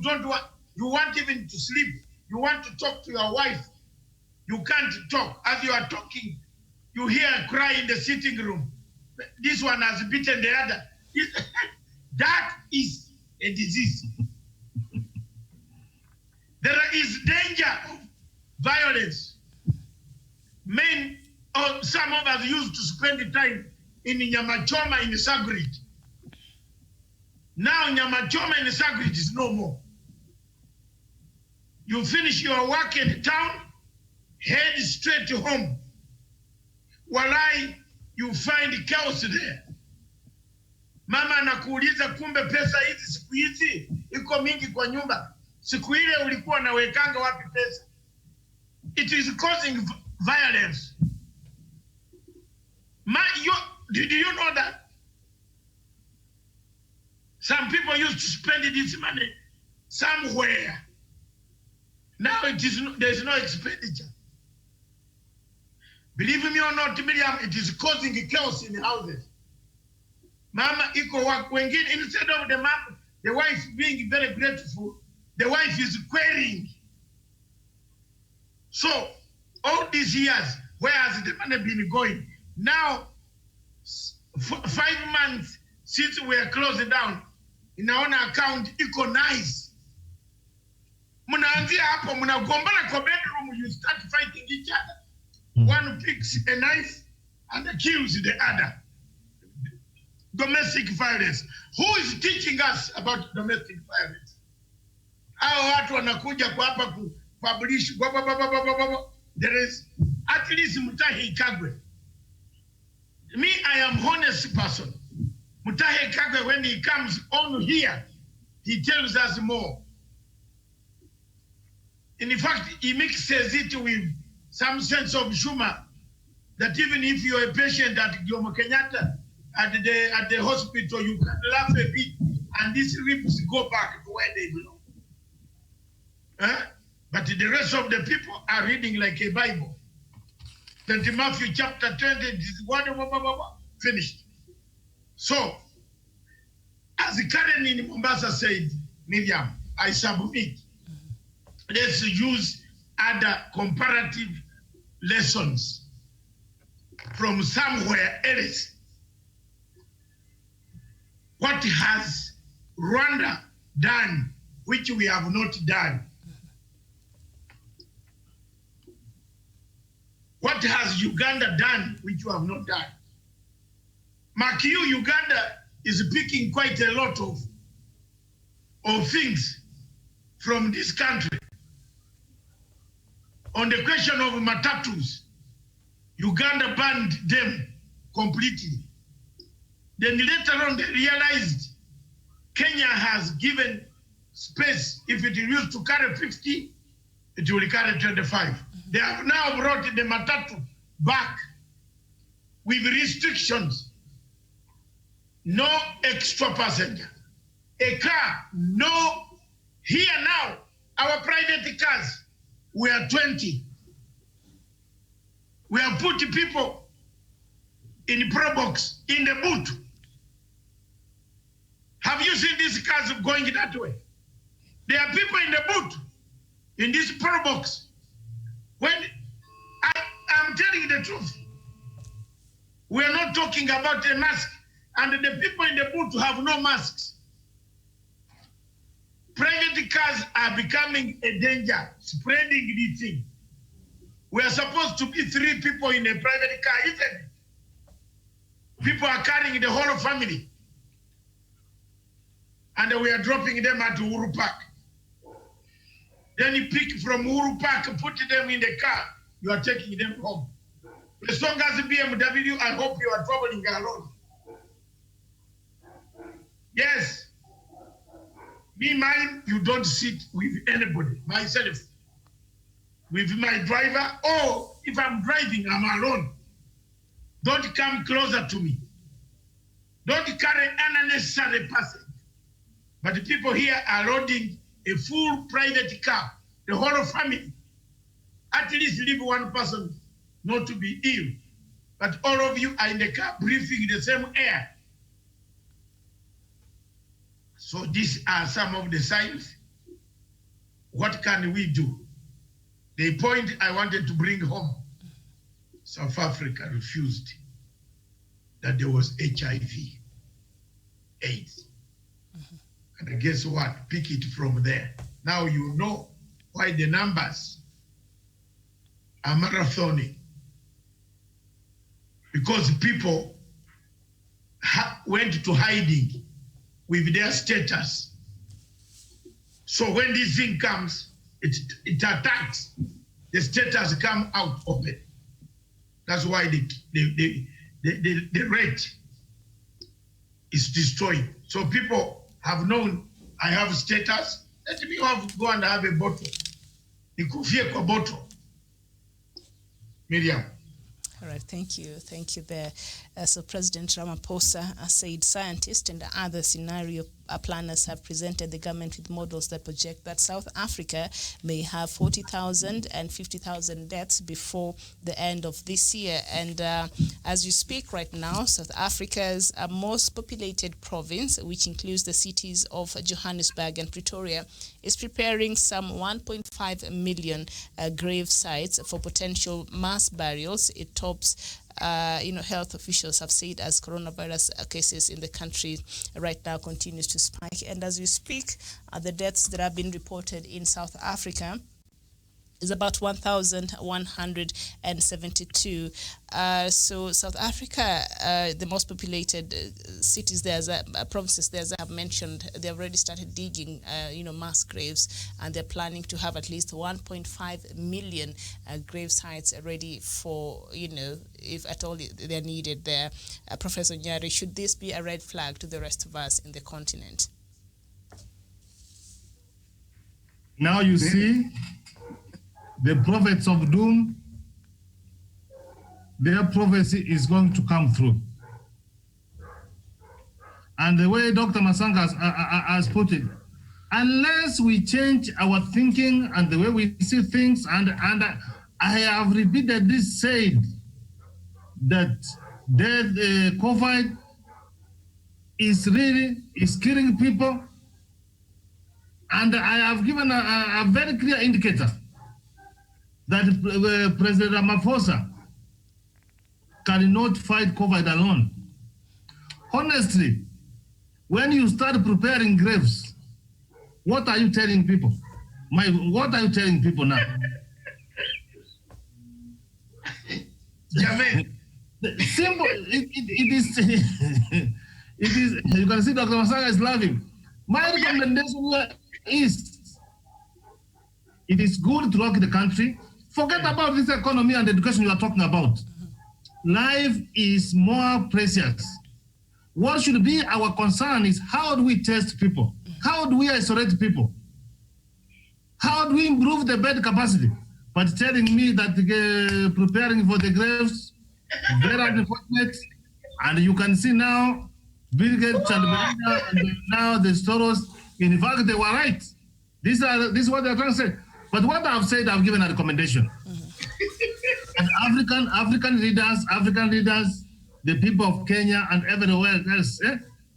want even to sleep. You want to talk to your wife. You can't talk. As you are talking, you hear a cry in the sitting room. This one has beaten the other. That is a disease. There is danger of violence. Men, or some of us used to spend the time in Nyamachoma in Sagrid. Now Nyamachoma in Sagrid is no more. You finish your work in town, head straight to home. Walai, you find chaos there. Mama anakuuliza kumbe pesa hizi siku hizi iko mingi kwa nyumba. Siku ile ulikuwa nawekanga wapi pesa? It is causing violence. Did you know that? Some people used to spend this money somewhere. Now there is no expenditure. Believe me or not, Miriam, it is causing chaos in the houses. Mama iko work wengine, instead of the wife being very grateful, the wife is querying. So all these years, where has the money been going? Now, 5 months since we are closed down, in our own account, iko nice. Munaanzia hapo, munagombana kwa bedroom, you start fighting each other. One picks a knife and kills the other. Domestic violence. Who is teaching us about domestic violence? Hao watu wanakuja kwa hapa kupublish. There is at least Mutahi Kagwe. Me, I am honest person. Mutahi Kagwe, when he comes on here, he tells us more. In fact, he mixes it with some sense of humor that even if you're a patient at Jomo Kenyatta, at the hospital, you can laugh a bit and these ribs go back to where they belong. But the rest of the people are reading like a Bible. St. Matthew chapter 20, this one, finished. So, as Karen in Mombasa said, Miriam, I submit. Let's use other comparative lessons from somewhere else. What has Rwanda done, which we have not done? What has Uganda done, which you have not done? Mark you, Uganda is picking quite a lot of things from this country. On the question of matatus, Uganda banned them completely. Then later on they realized Kenya has given space. If it used to carry 50, it will carry 25. They have now brought the matatu back with restrictions. No extra passenger. A car, no. Here now, our private cars, we are 20. We have put people in Pro Box, in the boot. Have you seen these cars going that way? There are people in the boot, in this Pro Box. When I'm telling you the truth, we are not talking about a mask, and the people in the boot have no masks. Private cars are becoming a danger, spreading the thing. We are supposed to be 3 people in a private car, isn't it? People are carrying the whole family. And we are dropping them at Uhuru Park. Then you pick from Uhuru Park, put them in the car, you are taking them home. As long as BMW, I hope you are traveling alone. Yes. Me, mine, you don't sit with anybody, myself. With my driver, or if I'm driving, I'm alone. Don't come closer to me. Don't carry unnecessary passage. But the people here are loading a full private car, the whole family. At least leave one person not to be ill. But all of you are in the car breathing the same air. So these are some of the signs. What can we do? The point I wanted to bring home, South Africa refused that there was HIV, AIDS. And guess what? Pick it from there. Now you know why the numbers are marathoning. Because people went to hiding with their status. So when this thing comes, it attacks. The status come out of it. That's why the rate is destroyed. So people have known I have status. Let me go and have a bottle. Nikufie kwa bottle. Miriam.
All right, thank you there. So President Ramaphosa said scientists and other scenario planners have presented the government with models that project that South Africa may have 40,000 and 50,000 deaths before the end of this year. And as you speak right now, South Africa's most populated province, which includes the cities of Johannesburg and Pretoria, is preparing some 1.5 million grave sites for potential mass burials. It tops health officials have said as coronavirus cases in the country right now continues to spike. And as we speak, the deaths that have been reported in South Africa is about 1,172. So South Africa, the most populated cities there, provinces there, as I have mentioned, they have already started digging, mass graves, and they're planning to have at least 1.5 million grave sites ready for, if at all they're needed there. Professor Nyari, should this be a red flag to the rest of us in the continent?
Now you see, the prophets of doom, their prophecy is going to come through. And the way Dr. Masanga has put it, unless we change our thinking and the way we see things, and I have repeatedly said that COVID is killing people, and I have given a very clear indicator that President Ramaphosa cannot fight COVID alone. Honestly, when you start preparing graves, what are you telling people? What are you telling people now?
Jermaine.
Simple. It is. It is. You can see Dr. Masanga is laughing. My recommendation here is: it is good to rock the country. Forget about this economy and education you are talking about. Life is more precious. What should be our concern is how do we test people? How do we isolate people? How do we improve the bed capacity? But telling me that preparing for the graves, very unfortunate. And you can see now, Bill Gates and Melinda, and now the Soros, in fact, they were right. This is what they're trying to say. But what I've said, I've given a recommendation. And African leaders, the people of Kenya and everywhere else,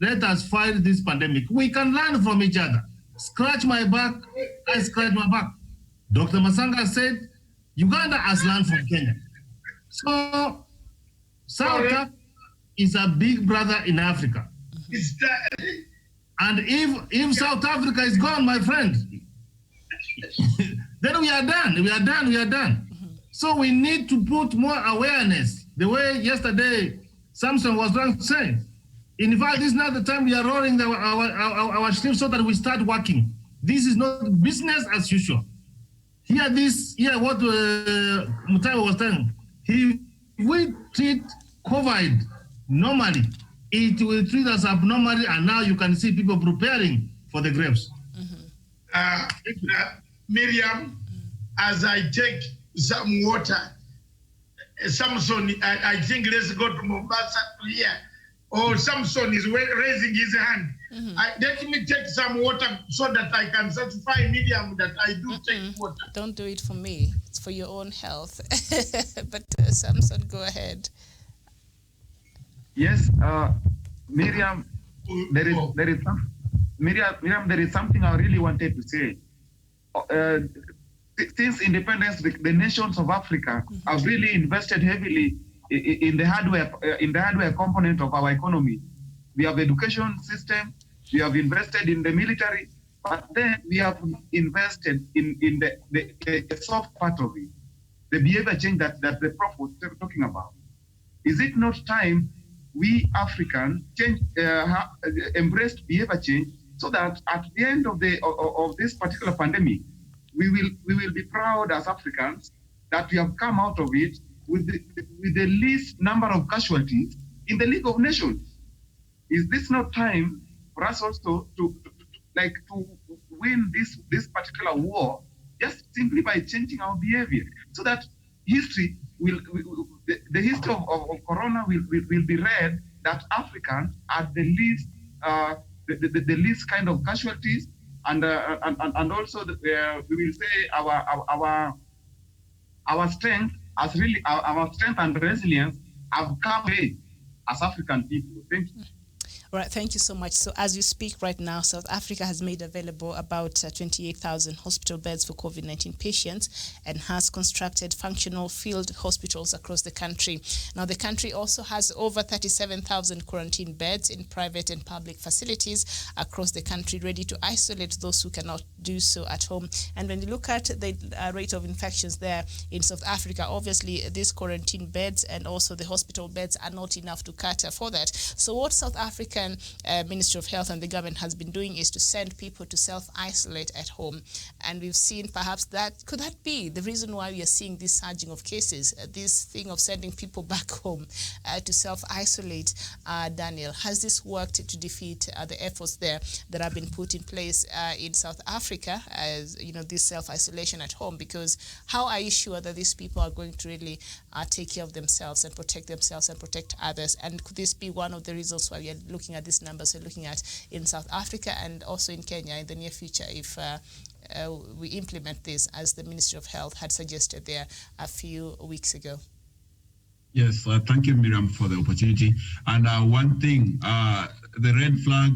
let us fight this pandemic. We can learn from each other. Scratch my back, I scratch my back. Dr. Masanga said, Uganda has learned from Kenya. So, South Africa is a big brother in Africa. And if South Africa is gone, my friend, then we are done. So we need to put more awareness. The way yesterday Samson was trying to say. In fact, this is not the time we are rolling our sleeves so that we start working. This is not business as usual. Hear what Mutai was saying. If we treat COVID normally, it will treat us abnormally, and now you can see people preparing for the graves.
Miriam, as I take some water, Samson, I think let's go to Mombasa here. Or Samson is raising his hand. Let me take some water so that I can satisfy Miriam that I do take water.
Don't do it for me. It's for your own health. But Samson, go ahead.
Yes, Miriam, there is something I really wanted to say. Since independence, the nations of Africa have really invested heavily in the hardware component of our economy. We have education system, we have invested in the military, but then we have invested in the soft part of it, the behavior change that the Prof was talking about. Is it not time we Africans embraced behavior change so that at the end of this particular pandemic, we will be proud as Africans that we have come out of it with the least number of casualties in the League of Nations. Is this not time for us also to win this particular war just simply by changing our behavior, so that history the history of Corona will be read that Africans are the least kind of casualties, and also we will say our strength our strength and resilience have come as African people. Thank you.
All right, thank you so much. So as you speak right now, South Africa has made available about 28,000 hospital beds for COVID-19 patients and has constructed functional field hospitals across the country. Now, the country also has over 37,000 quarantine beds in private and public facilities across the country, ready to isolate those who cannot do so at home. And when you look at the rate of infections there in South Africa, obviously these quarantine beds and also the hospital beds are not enough to cater for that. So what South African Ministry of Health and the government has been doing is to send people to self-isolate at home. And we've seen perhaps could that be the reason why we are seeing this surging of cases, this thing of sending people back home to self-isolate? Daniel, has this worked to defeat the efforts there that have been put in place in South Africa, as you know, this self-isolation at home? Because how are you sure that these people are going to really take care of themselves and protect others? And could this be one of the reasons why we are looking looking at these numbers we're looking at in South Africa and also in Kenya in the near future if we implement this as the Ministry of Health had suggested there a few weeks ago.
Yes, thank you, Miriam, for the opportunity. And one thing, the red flag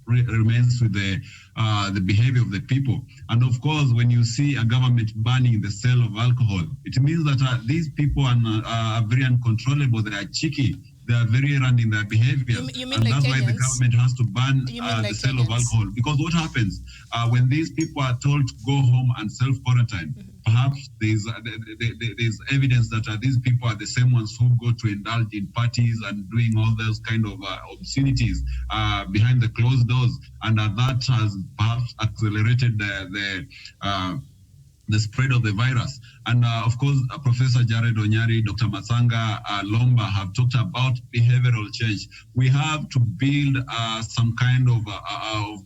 remains with the behavior of the people. And of course, when you see a government banning the sale of alcohol, it means that these people are very uncontrollable. They are cheeky. They are very errant in their behavior.
You mean
and
like
that's
Kenyans?
why the government has to ban the sale of alcohol. Because what happens when these people are told to go home and self-quarantine, perhaps there's evidence that these people are the same ones who go to indulge in parties and doing all those kind of obscenities behind the closed doors. And that has perhaps accelerated the spread of the virus. And of course, Professor Jared Onyari, Dr. Masanga Lomba have talked about behavioral change. We have to build some kind of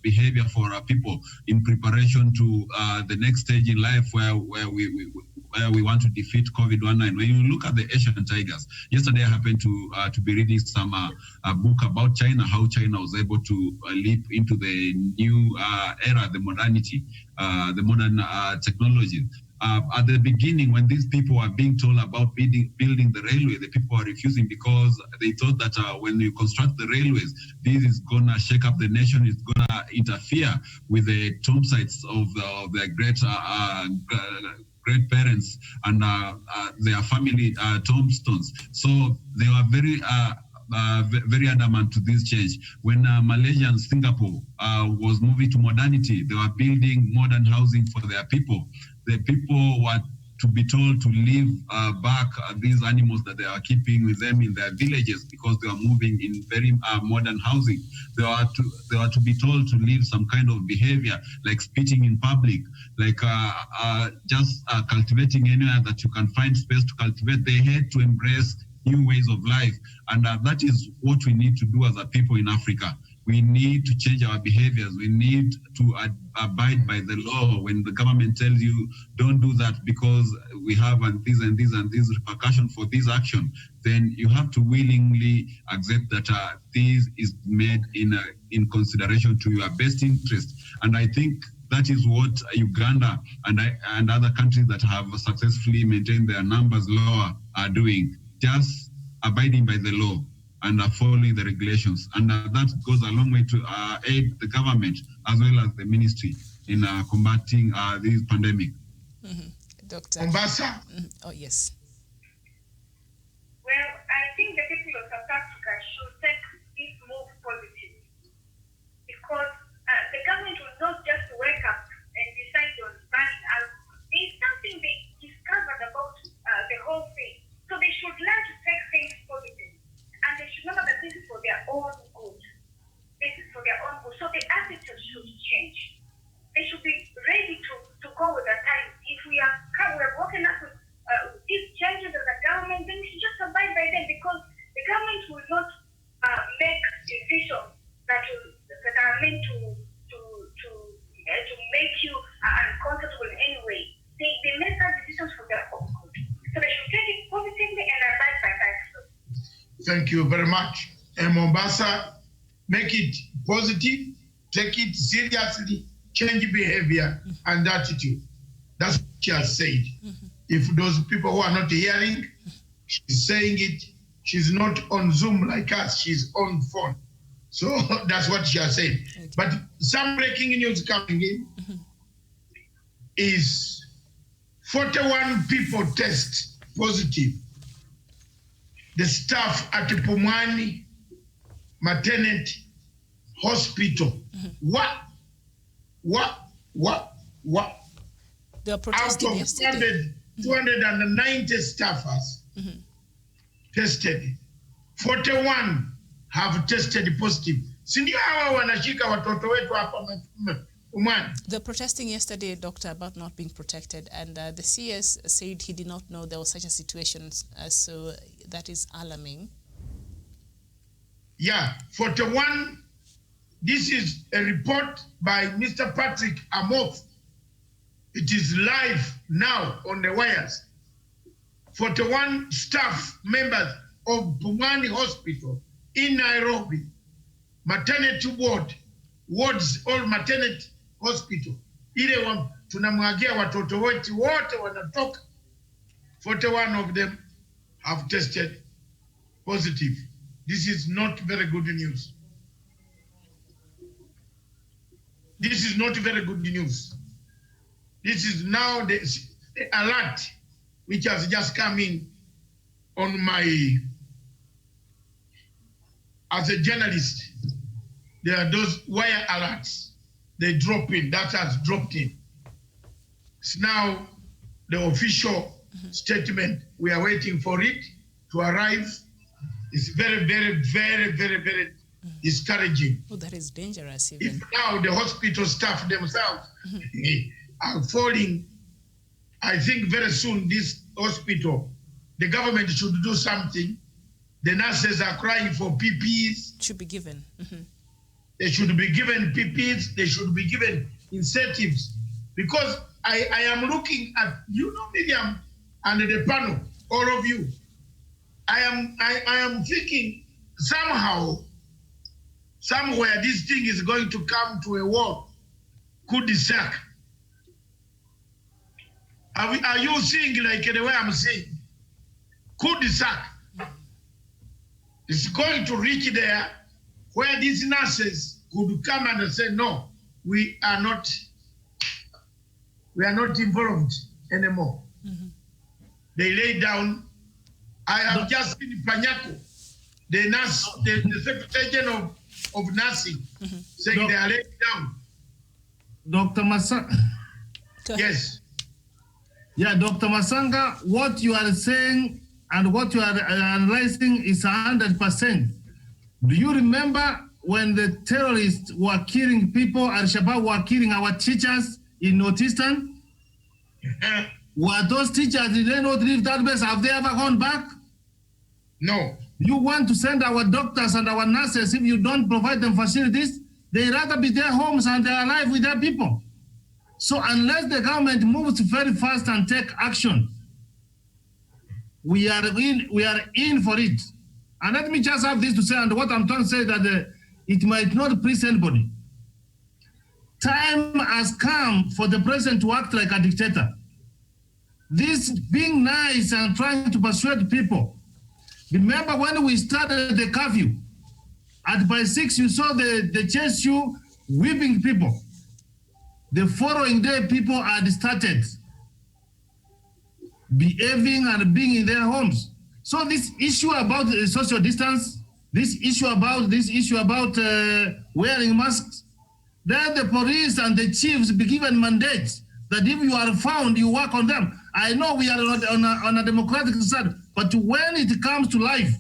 behavior for our people in preparation to the next stage in life where we want to defeat COVID-19. When you look at the Asian tigers, yesterday I happened to be reading some book about China, how China was able to leap into the new era, the modernity, the modern technology. At the beginning, when these people were being told about building the railway, the people were refusing because they thought that when you construct the railways, this is going to shake up the nation, it's going to interfere with the tomb sites of their great parents and their family tombstones. So they were very adamant to this change. When Malaysia and Singapore was moving to modernity, they were building modern housing for their people. The people were to be told to leave back these animals that they are keeping with them in their villages because they are moving in very modern housing. They are to be told to leave some kind of behavior like spitting in public, like just cultivating anywhere that you can find space to cultivate. They had to embrace new ways of life. And that is what we need to do as a people in Africa. We need to change our behaviors. We need to abide by the law. When the government tells you don't do that because we have these and these and these repercussions for this action, then you have to willingly accept that this is made in consideration to your best interest. And I think that is what Uganda and other countries that have successfully maintained their numbers lower are doing, just abiding by the law and following the regulations. And that goes a long way to aid the government as well as the ministry in combating this pandemic.
Dr.
Mombasa.
Oh, yes.
Well, I think the people of South Africa should take this move positively because the government will not just wake up and decide on banning alcohol. There's something they discovered about the whole thing. So they should learn to take things positively. And they should remember that this is for their own good. This is for their own good. So the attitude should change. They should be ready to go with the times. If we're walking up with these changes as a government, then we should just abide by them because the government will not make decisions that are meant to make you uncomfortable in any way. They make our decisions for their own good. So they should take it positively and abide by that.
Thank you very much. And Mombasa, make it positive, take it seriously, change behavior and attitude. That's what she has said. If those people who are not hearing, she's saying it, she's not on Zoom like us, she's on phone. So that's what she has said. But some breaking news coming in is 41 people test positive. The staff at the Pumwani Maternity Hospital. What?
They were protesting
out of
yesterday.
290 staffers tested. 41 have tested positive. Sindio hawa wanashika watoto wetu hapa Pumwani.
They were protesting yesterday, Doctor, about not being protected, and the CS said he did not know there was such a situation, so that is alarming.
Yeah, 41. This is a report by Mr. Patrick Amoth. It is live now on the wires. 41 staff members of Pumwani Hospital in Nairobi maternity wards or maternity hospital, ile tunamwagia watoto wetu wote wanatoka, 41 of them have tested positive. This is not very good news. This is not very good news. This is now the alert which has just come in on my, as a journalist, there are those wire alerts. They drop in, that has dropped in. It's now the official statement. We are waiting for it to arrive. It's very, very, very, very, very discouraging.
Oh, that is dangerous even.
If now the hospital staff themselves are falling, I think very soon this hospital, the government should do something. The nurses are crying for PPEs.
Should be given.
They should be given PPEs. They should be given incentives. Because I am looking at, Miriam, and the panel, all of you. I am thinking somehow, somewhere this thing is going to come to a war. Cul-de-sac. Are you seeing like the way I'm saying? Cul-de-sac. It's going to reach there where these nurses could come and say, no, we are not involved anymore. They lay down. I have just seen Panyako, the nurse, the Secretary General of Nursing, saying they are laying down.
Dr. Masanga.
Yes.
Yeah, Dr. Masanga, what you are saying and what you are analyzing is 100%. Do you remember when the terrorists were killing people, Al-Shabaab were killing our teachers in Northeastern? Were those teachers, did they not leave that base? Have they ever gone back?
No.
You want to send our doctors and our nurses, if you don't provide them facilities, they rather be their homes and they're alive with their people. So unless the government moves very fast and take action, we are in for it. And let me just have this to say, and what I'm trying to say that it might not please anybody. Time has come for the president to act like a dictator. This being nice and trying to persuade people. Remember when we started the curfew, at by 6 you saw the chase you whipping people. The following day people had started behaving and being in their homes. So this issue about social distance, this issue about wearing masks, then the police and the chiefs be given mandates that if you are found, you work on them. I know we are on a democratic side, but when it comes to life,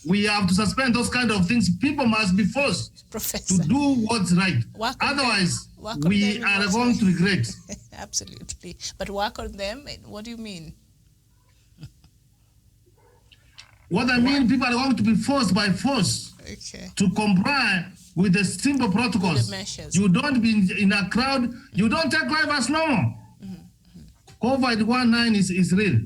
we have to suspend those kind of things. People must be forced to do what's right. Otherwise, we are going to regret.
Absolutely. But work on them, what do you mean?
What I mean, people are going to be forced by force to comply with the simple protocols. You don't be in a crowd, you don't take life as normal. COVID-19 is real.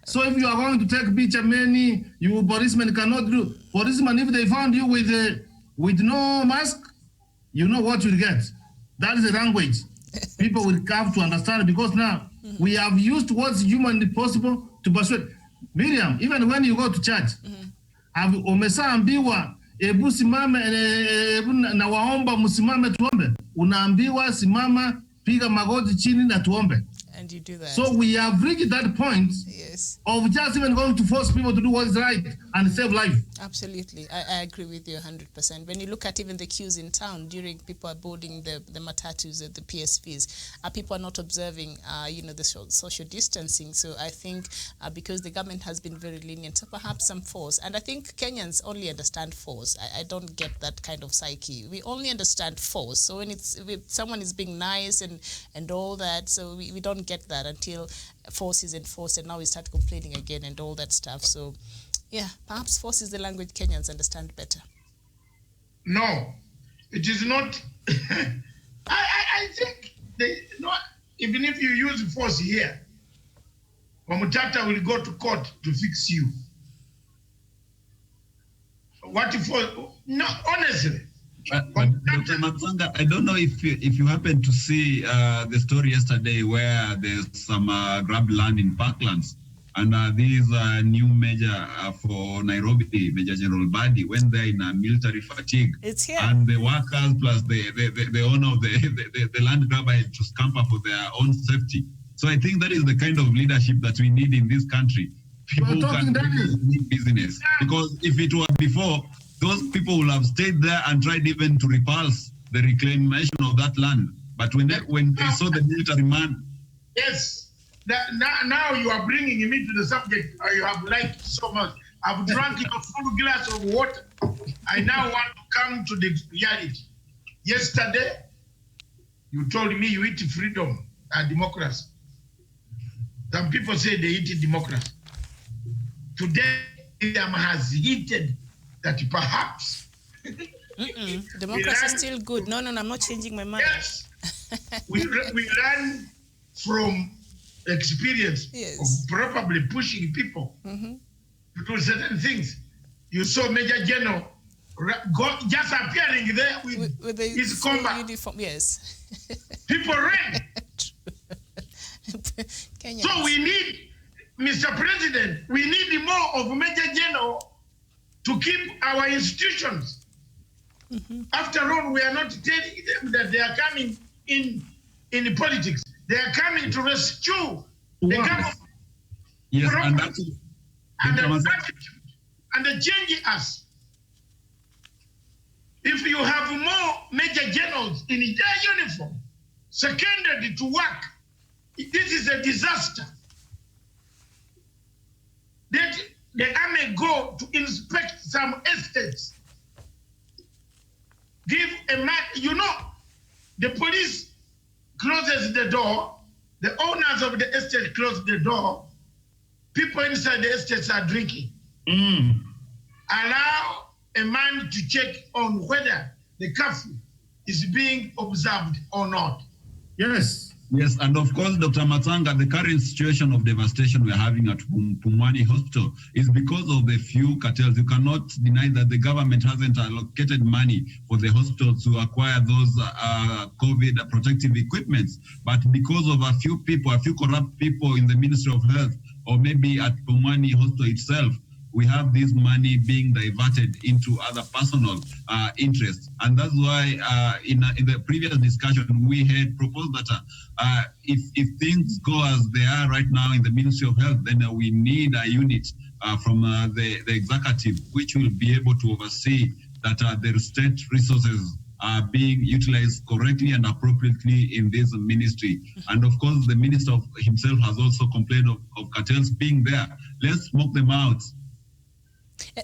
So if you are going to take picture, many you policemen cannot do. Policemen, if they found you with no mask, you know what you'll get. That is the language. People will have to understand, because now we have used what's humanly possible to persuade. Miriam, even when you go to church, umesaambiwa ebu simame na waomba msimame tuombe. Unaambiwa simama, piga magoti chini na tuombe.
And you do that.
So we have reached that point of just even going to force people to do what is right and save life.
Absolutely. I agree with you 100%. When you look at even the queues in town during people are boarding the matatus at the PSVs, people are not observing, the social distancing. So I think because the government has been very lenient, so perhaps some force. And I think Kenyans only understand force. I don't get that kind of psyche. We only understand force. So when someone is being nice and all that, so we don't get that until force is enforced, and now we start complaining again and all that stuff. So yeah, perhaps force is the language Kenyans understand better.
No, it is not. I think even if you use force here, Wamutata will go to court to fix you. What if? No, honestly,
But Dr. Matsanga, I don't know if you happened to see the story yesterday where there's some grabbed land in Parklands, and this new major for Nairobi, Major General Badi, went there in a military fatigue.
It's here.
And the workers plus the owner of the land grabber had to scamper for their own safety. So I think that is the kind of leadership that we need in this country. People who can do business. Because if it were before, those people will have stayed there and tried even to repulse the reclamation of that land. But when they saw the military man.
Yes. Now you are bringing me to the subject you have liked so much. I've drunk a full glass of water. I now want to come to the reality. Yesterday, you told me you eat freedom and democracy. Some people say they eat democracy. Today, William has hinted that perhaps
democracy is still good. No, I'm not changing my mind.
Yes. we learn from experience of probably pushing people to do certain things. You saw Major General just appearing there with his combat
uniform. Yes.
People ran. So we need, Mr. President, we need more of Major General to keep our institutions. After all, we are not telling them that they are coming in politics. They are coming to rescue the government.
Yes,
and change us. If you have more major generals in their uniform, seconded to work, this is a disaster. Let the army go to inspect some estates. Give a man, the police closes the door, the owners of the estate close the door, people inside the estates are drinking. Allow a man to check on whether the curfew is being observed or not.
Yes. Yes, and of course, Dr. Matsanga, the current situation of devastation we're having at Pumwani Hospital is because of the few cartels. You cannot deny that the government hasn't allocated money for the hospital to acquire those COVID protective equipments. But because of a few people, a few corrupt people in the Ministry of Health, or maybe at Pumwani Hospital itself, we have this money being diverted into other personal interests. And that's why in the previous discussion, we had proposed that if things go as they are right now in the Ministry of Health, then we need a unit from the executive, which will be able to oversee that the state resources are being utilized correctly and appropriately in this ministry. And of course, the minister himself has also complained of cartels being there. Let's smoke them out.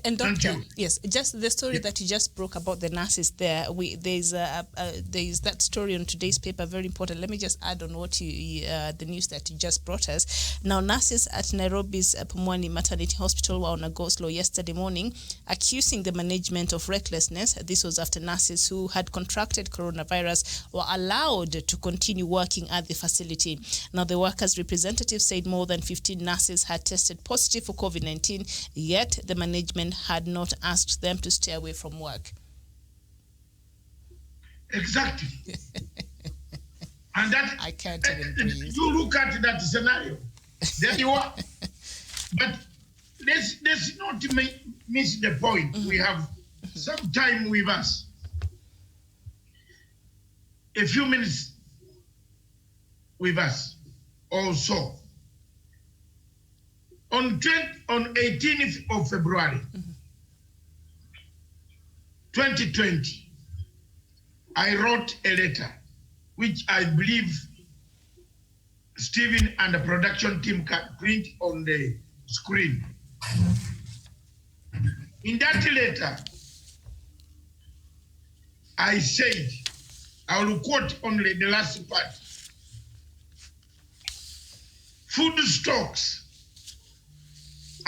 And Doctor, yes, just the story that you just broke about the nurses there. There's that story on today's paper, very important. Let me just add on what the news that you just brought us. Now, nurses at Nairobi's Pumwani Maternity Hospital were on a go-slow yesterday morning, accusing the management of recklessness. This was after nurses who had contracted coronavirus were allowed to continue working at the facility. Now, the workers' representative said more than 15 nurses had tested positive for COVID-19, yet the management had not asked them to stay away from work.
Exactly. And that
I can't even breathe.
You look at that scenario. There you are. But let's not miss the point. We have some time with us. A few minutes with us also. On 18th of February, 2020, I wrote a letter, which I believe Stephen and the production team can print on the screen. In that letter, I said, I will quote only the last part. Food stocks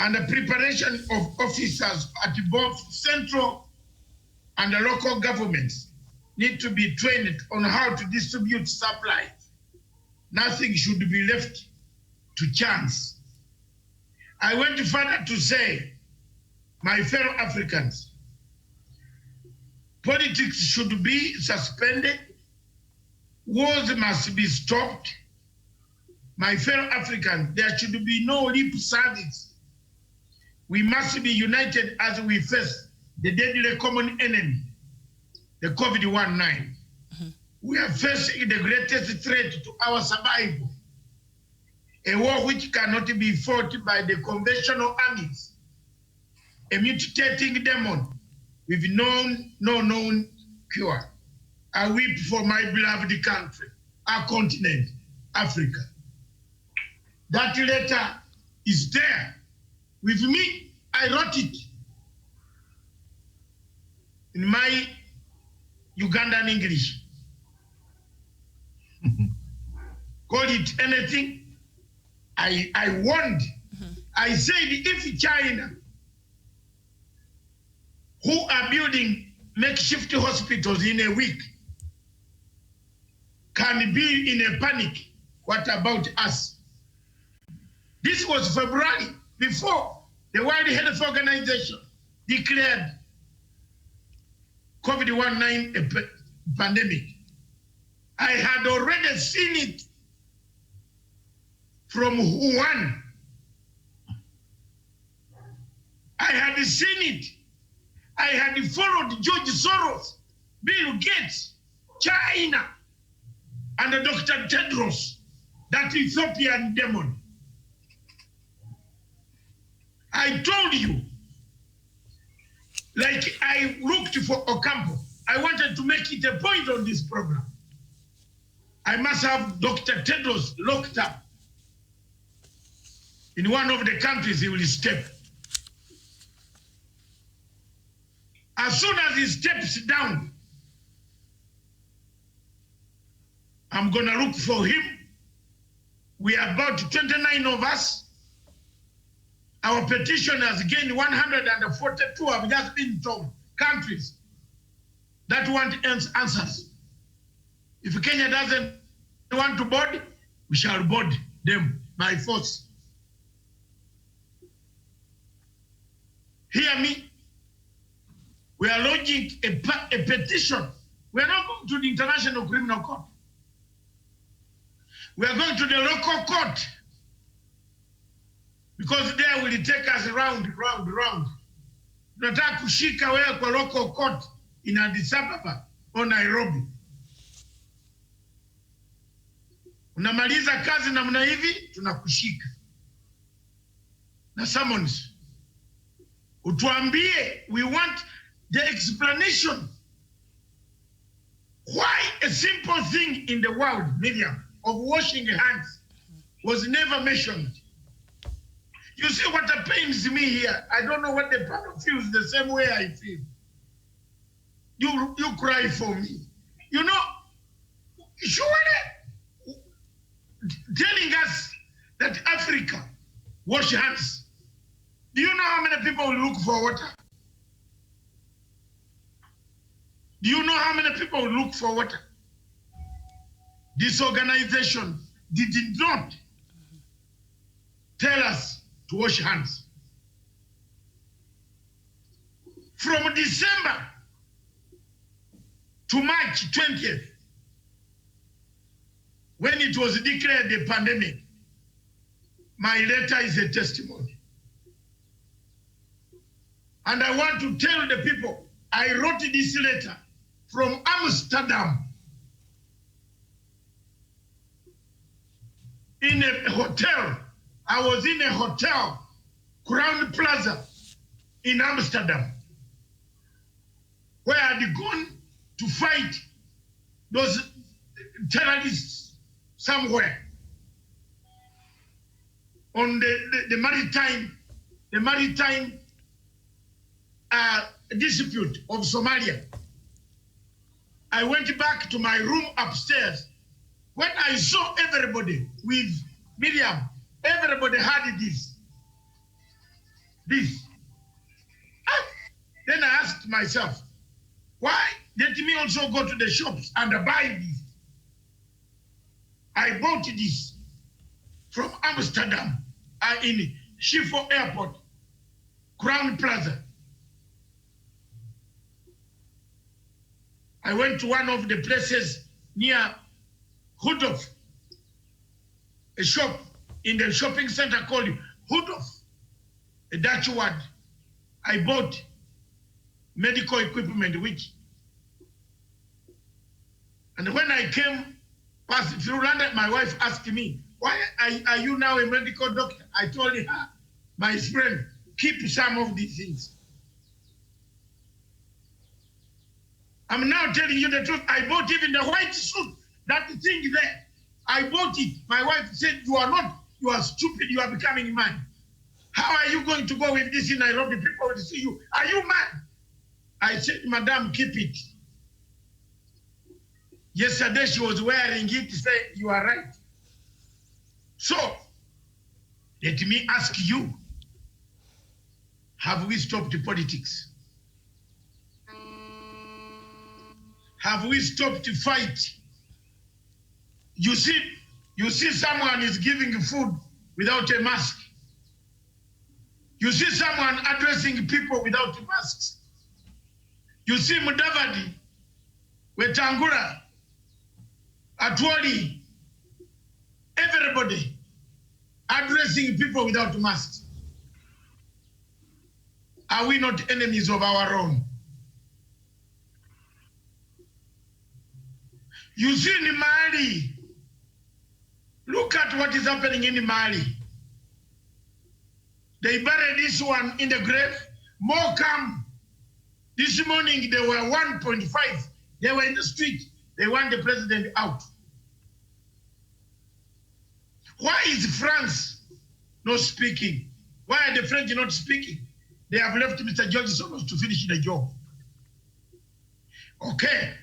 and the preparation of officers at both central and the local governments need to be trained on how to distribute supplies. Nothing should be left to chance. I went further to say, my fellow Africans, Politics should be suspended. Wars must be stopped. My fellow Africans, there should be no lip service. We must be united as we face the deadly common enemy, the COVID-19. We are facing the greatest threat to our survival, a war which cannot be fought by the conventional armies, a mutating demon with no known cure. I weep for my beloved country, our continent, Africa. That letter is there with me. I wrote it in my Ugandan English. Call it anything. I warned. I said, if China, who are building makeshift hospitals in a week, can be in a panic, what about us? This was February, before the World Health Organization declared COVID-19 a pandemic. I had already seen it from Wuhan. I had seen it. I had followed George Soros, Bill Gates, China, and Dr. Tedros, that Ethiopian demon. I told you, like I looked for Ocampo, I wanted to make it a point on this program. I must have Dr. Tedros locked up in one of the countries he will step. As soon as he steps down, I'm gonna look for him. We are about 29 of us. Our petition has gained 142, have just been told, countries that want answers. If Kenya doesn't want to board, we shall board them by force. Hear me. We are launching a petition. We are not going to the International Criminal Court. We are going to the local court, because there will take us round. Tunataka kushika wewe kwa local court in Addis Ababa or Nairobi. Unamaliza kazi namna hivi, tunakushika na summons. Utuambie, we want the explanation. Why a simple thing in the world, Miriam, of washing hands was never mentioned. You see what pains me here? I don't know what the panel feels the same way I feel. You cry for me. You know, surely telling us that Africa wash hands. Do you know how many people will look for water? Do you know how many people will look for water? This organization did not tell us to wash hands. From December to March 20th, when it was declared a pandemic, my letter is a testimony. And I want to tell the people, I wrote this letter from Amsterdam in a hotel. I was in a hotel, Crown Plaza in Amsterdam, where I had gone to fight those terrorists somewhere on the maritime dispute of Somalia. I went back to my room upstairs. When I saw everybody with Miriam, everybody had this. Then I asked myself, why let me also go to the shops and buy this? I bought this from Amsterdam in Schiphol Airport, Crown Plaza. I went to one of the places near Hudov, a shop in the shopping center called Hudov, a Dutch word. I bought medical equipment, and when I came past through London, my wife asked me, why are you now a medical doctor? I told her, my friend, keep some of these things. I'm now telling you the truth. I bought even the white suit, that thing there. I bought it. My wife said, you are stupid, you are becoming mad. How are you going to go with this in Nairobi? People will see you. Are you mad? I said, Madam, keep it. Yesterday she was wearing it to say, you are right. So, let me ask you, have we stopped politics? Have we stopped to fight? You see someone is giving food without a mask. You see someone addressing people without masks. You see Mudavadi, Wetangula, Atwoli, everybody addressing people without masks. Are we not enemies of our own? You see in Mali, look at what is happening in Mali. They buried this one in the grave. More come. This morning they were 1.5. They were in the street. They want the president out. Why is France not speaking? Why are the French not speaking? They have left Mr. George Soros to finish the job. Okay.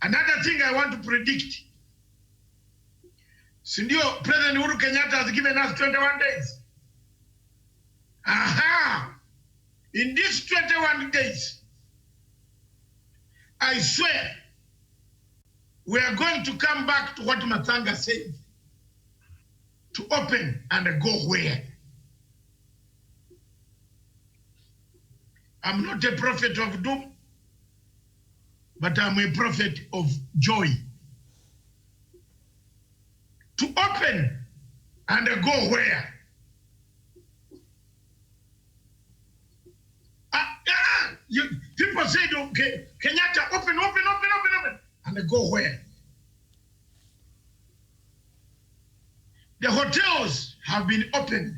Another thing I want to predict. Sindio, President Uhuru Kenyatta has given us 21 days. Aha! In these 21 days, I swear, we are going to come back to what Matanga said. To open and go where? I'm not a prophet of doom, but I'm a prophet of joy. To open and go where? People say, okay, Kenyatta, open, and go where? The hotels have been opened.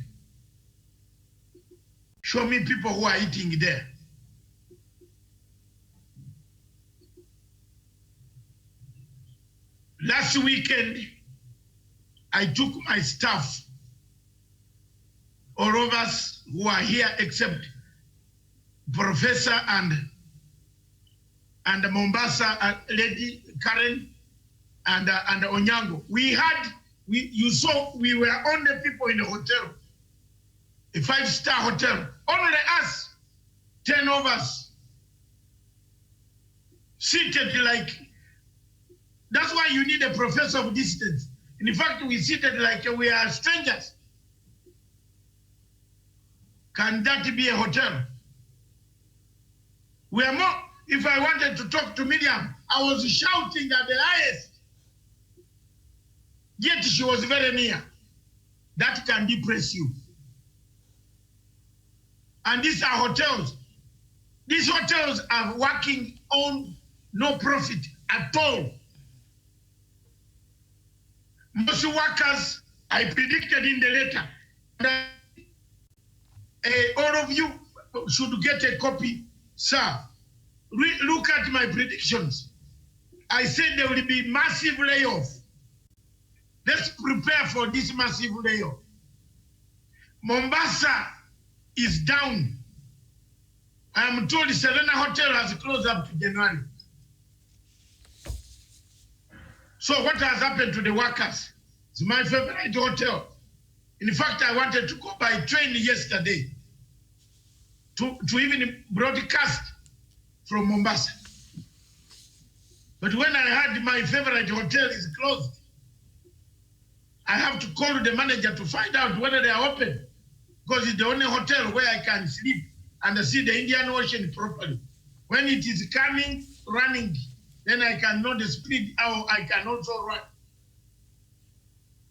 Show me people who are eating there. Last weekend, I took my staff, all of us who are here except Professor and Mombasa lady Karen and Onyango. You saw we were only people in the hotel, a 5-star hotel, only us, 10 of us, seated like. That's why you need a professor of distance. In fact, we seated like we are strangers. Can that be a hotel? We are more. If I wanted to talk to Miriam, I was shouting at the highest. Yet she was very near. That can depress you. And these are hotels. These hotels are working on no profit at all. Most workers, I predicted in the letter that all of you should get a copy, sir. Look at my predictions. I said there will be massive layoff. Let's prepare for this massive layoff. Mombasa is down. I am told the Serena Hotel has closed up to January. So what has happened to the workers? It's my favorite hotel. In fact, I wanted to go by train yesterday to even broadcast from Mombasa. But when I heard my favorite hotel is closed, I have to call the manager to find out whether they are open, because it's the only hotel where I can sleep and see the Indian Ocean properly. When it is coming, running, then I cannot speak or I can also run.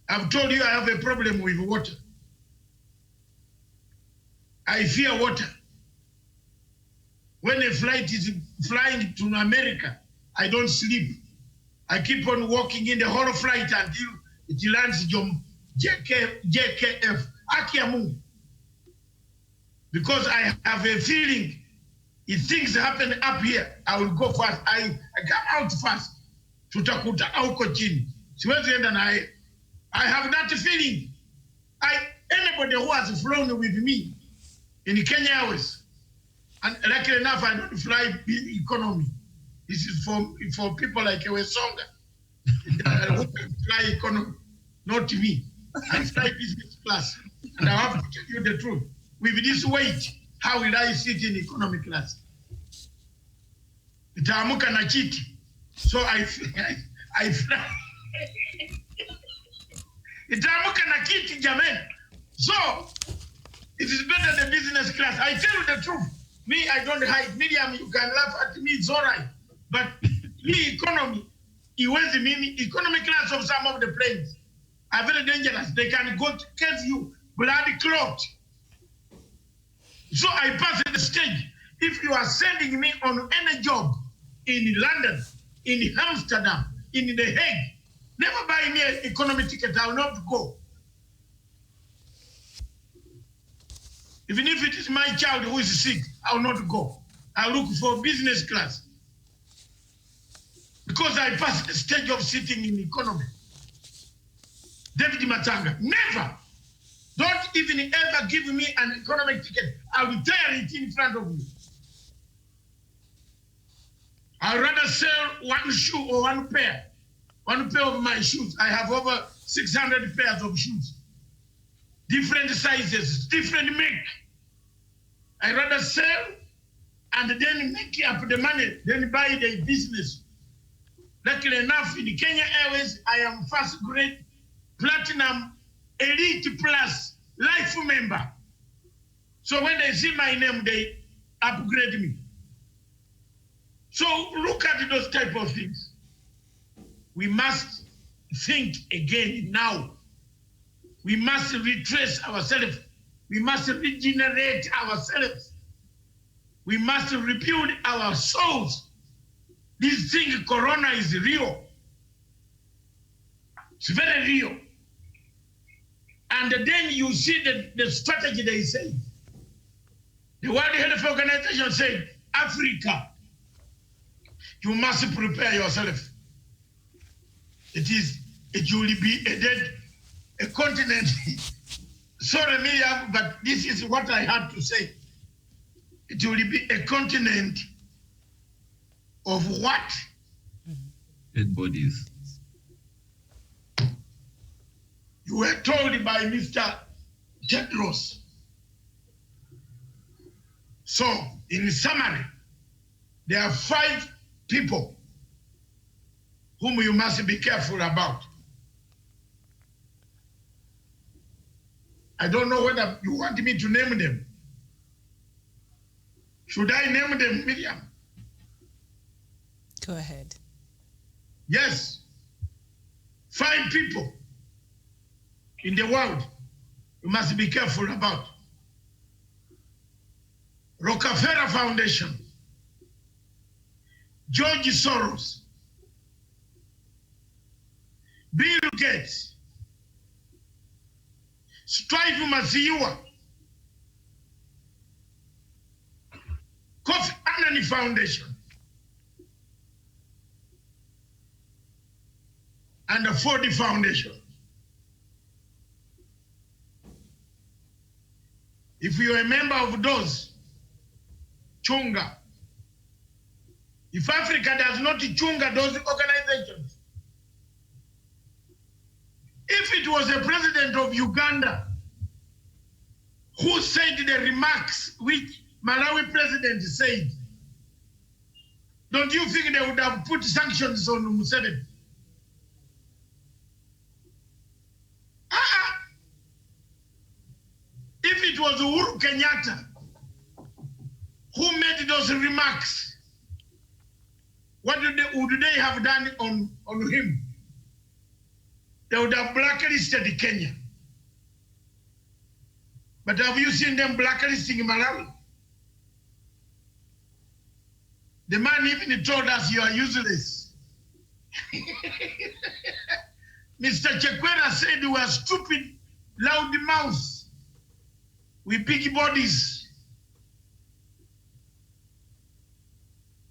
I've told you I have a problem with water. I fear water. When a flight is flying to America, I don't sleep. I keep on walking in the whole flight until it lands JKF. Akiamu. Because I have a feeling if things happen up here, I will go fast. I come out fast. Tutakuta auko chini. Siwezi enda na I have that feeling. Anybody who has flown with me in Kenya Airways, and luckily enough, I don't fly economy. This is for people like Ewesonga. Who fly economy, not me. I fly business class. And I have to tell you the truth. With this weight, how will I sit in economy class? Itaamuka na chiti. So I fly. Itaamuka na kiti jamani. So it is better than business class. I tell you the truth. Me, I don't hide. Miriam, you can laugh at me, it's all right. But me, economy, economy class of some of the planes are very dangerous. They can go to catch you, blood clot. So I pass the stage. If you are sending me on any job in London, in Amsterdam, in The Hague, never buy me an economy ticket, I will not go. Even if it is my child who is sick, I will not go. I look for business class. Because I passed the stage of sitting in economy. David Matanga, never. Don't even ever give me an economic ticket. I will tear it in front of you. I'd rather sell one shoe or one pair of my shoes. I have over 600 pairs of shoes. Different sizes, different make. I'd rather sell and then make up the money, then buy the business. Luckily enough, in Kenya Airways, I am first grade platinum elite plus life member. So when they see my name, they upgrade me. So look at those type of things. We must think again now. We must retrace ourselves. We must regenerate ourselves. We must rebuild our souls. This thing, Corona, is real. It's very real. And then you see the strategy they say. The World Health Organization said, Africa, you must prepare yourself. It will be a continent. Sorry, Miriam, but this is what I had to say. It will be a continent of what?
Dead bodies.
You were told by Mr. Tedros. So, in summary, there are 5 people whom you must be careful about. I don't know whether you want me to name them. Should I name them, Miriam?
Go ahead.
Yes. 5 people in the world you must be careful about. Rockefeller Foundation, George Soros, Bill Gates, Strive Masiyiwa, Kofi Annan Foundation, and the Ford Foundation. If you are a member of those, chunga. If Africa does not chunga those organizations, if it was a president of Uganda who said the remarks which Malawi president said, don't you think they would have put sanctions on Museveni? If it was Uhuru Kenyatta who made those remarks, What would they have done on him? They would have blacklisted Kenya. But have you seen them blacklisting Malawi? The man even told us you are useless. Mr. Chekwera said we are stupid, loud mouths, with big bodies.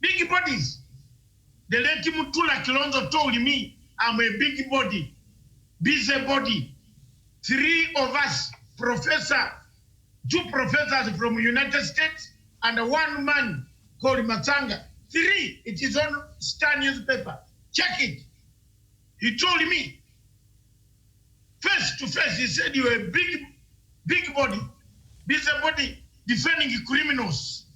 Big bodies. The late Mutula Kilonzo told me I'm a big body, busy body. 3 of us, professor, 2 professors from the United States and 1 man called Matanga. 3, it is on Star newspaper. Check it. He told me, face to face, he said you're a big body, busy body, defending criminals.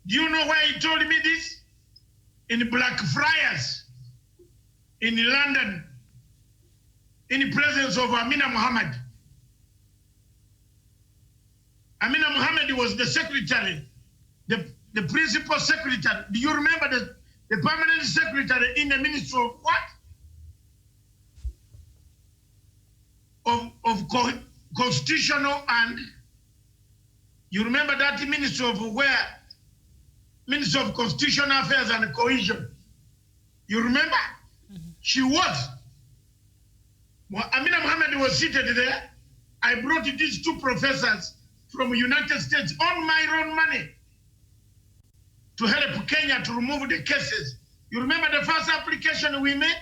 Do you know why he told me this? In Blackfriars, in London, in the presence of Amina Mohammed. Amina Mohammed was the secretary, the principal secretary. Do you remember the permanent secretary in the Ministry of what? Of Constitutional and, you remember that Ministry of where? Minister of Constitutional Affairs and Cohesion. You remember? She was. Amina Mohammed was seated there. I brought these 2 professors from the United States on my own money to help Kenya to remove the cases. You remember the first application we made?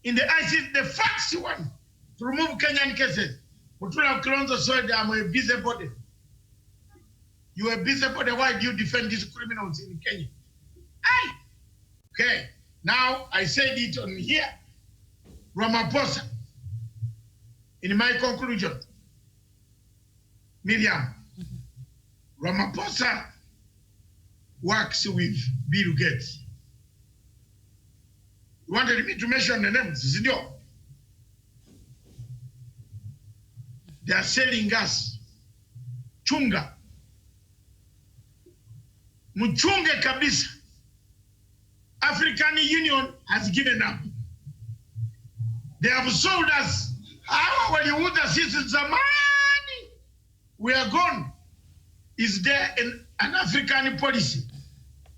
In the ICC, the first one, to remove Kenyan cases. Mutula Kilonzo said I'm a busybody. You are busybody, why do you defend these criminals in Kenya? Aye. Okay, now I said it on here. Ramaphosa, in my conclusion, Miriam, Ramaphosa works with Bill Gates. You wanted me to mention the names, Zidio. They are selling us chunga. Mchunge kabisa. African Union has given up. They have sold us. Waliuza sisi zamani. We are gone. Is there an African policy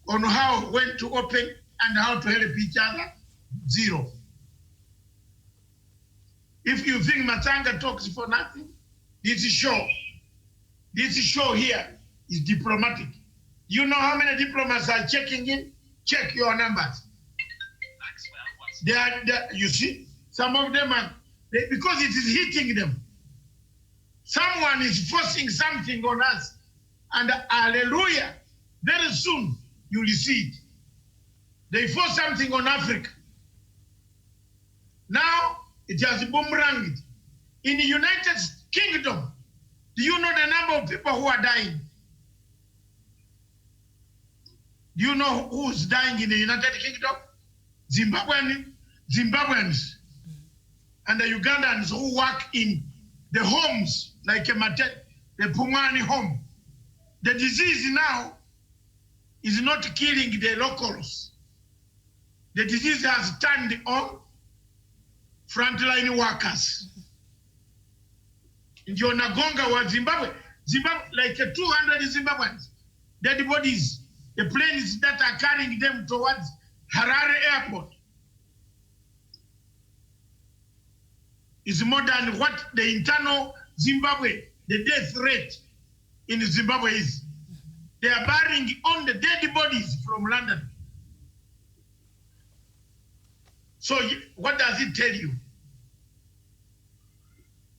on how, when to open and how to help each other? Zero. If you think Matanga talks for nothing, this show here is diplomatic. You know how many diplomats are checking in? Check your numbers. You see, some of them are, because it is hitting them. Someone is forcing something on us. And hallelujah, very soon you will see it. They force something on Africa. Now it has boomeranged. In the United Kingdom, do you know the number of people who are dying? Do you know who's dying in the United Kingdom? Zimbabweans and the Ugandans who work in the homes, like the Pumani home. The disease now is not killing the locals. The disease has turned on frontline workers. In Nagonga was Zimbabwe, like 200 Zimbabweans, dead bodies. The planes that are carrying them towards Harare Airport is more than what the internal Zimbabwe, the death rate in Zimbabwe is. They are burying on the dead bodies from London. So what does it tell you?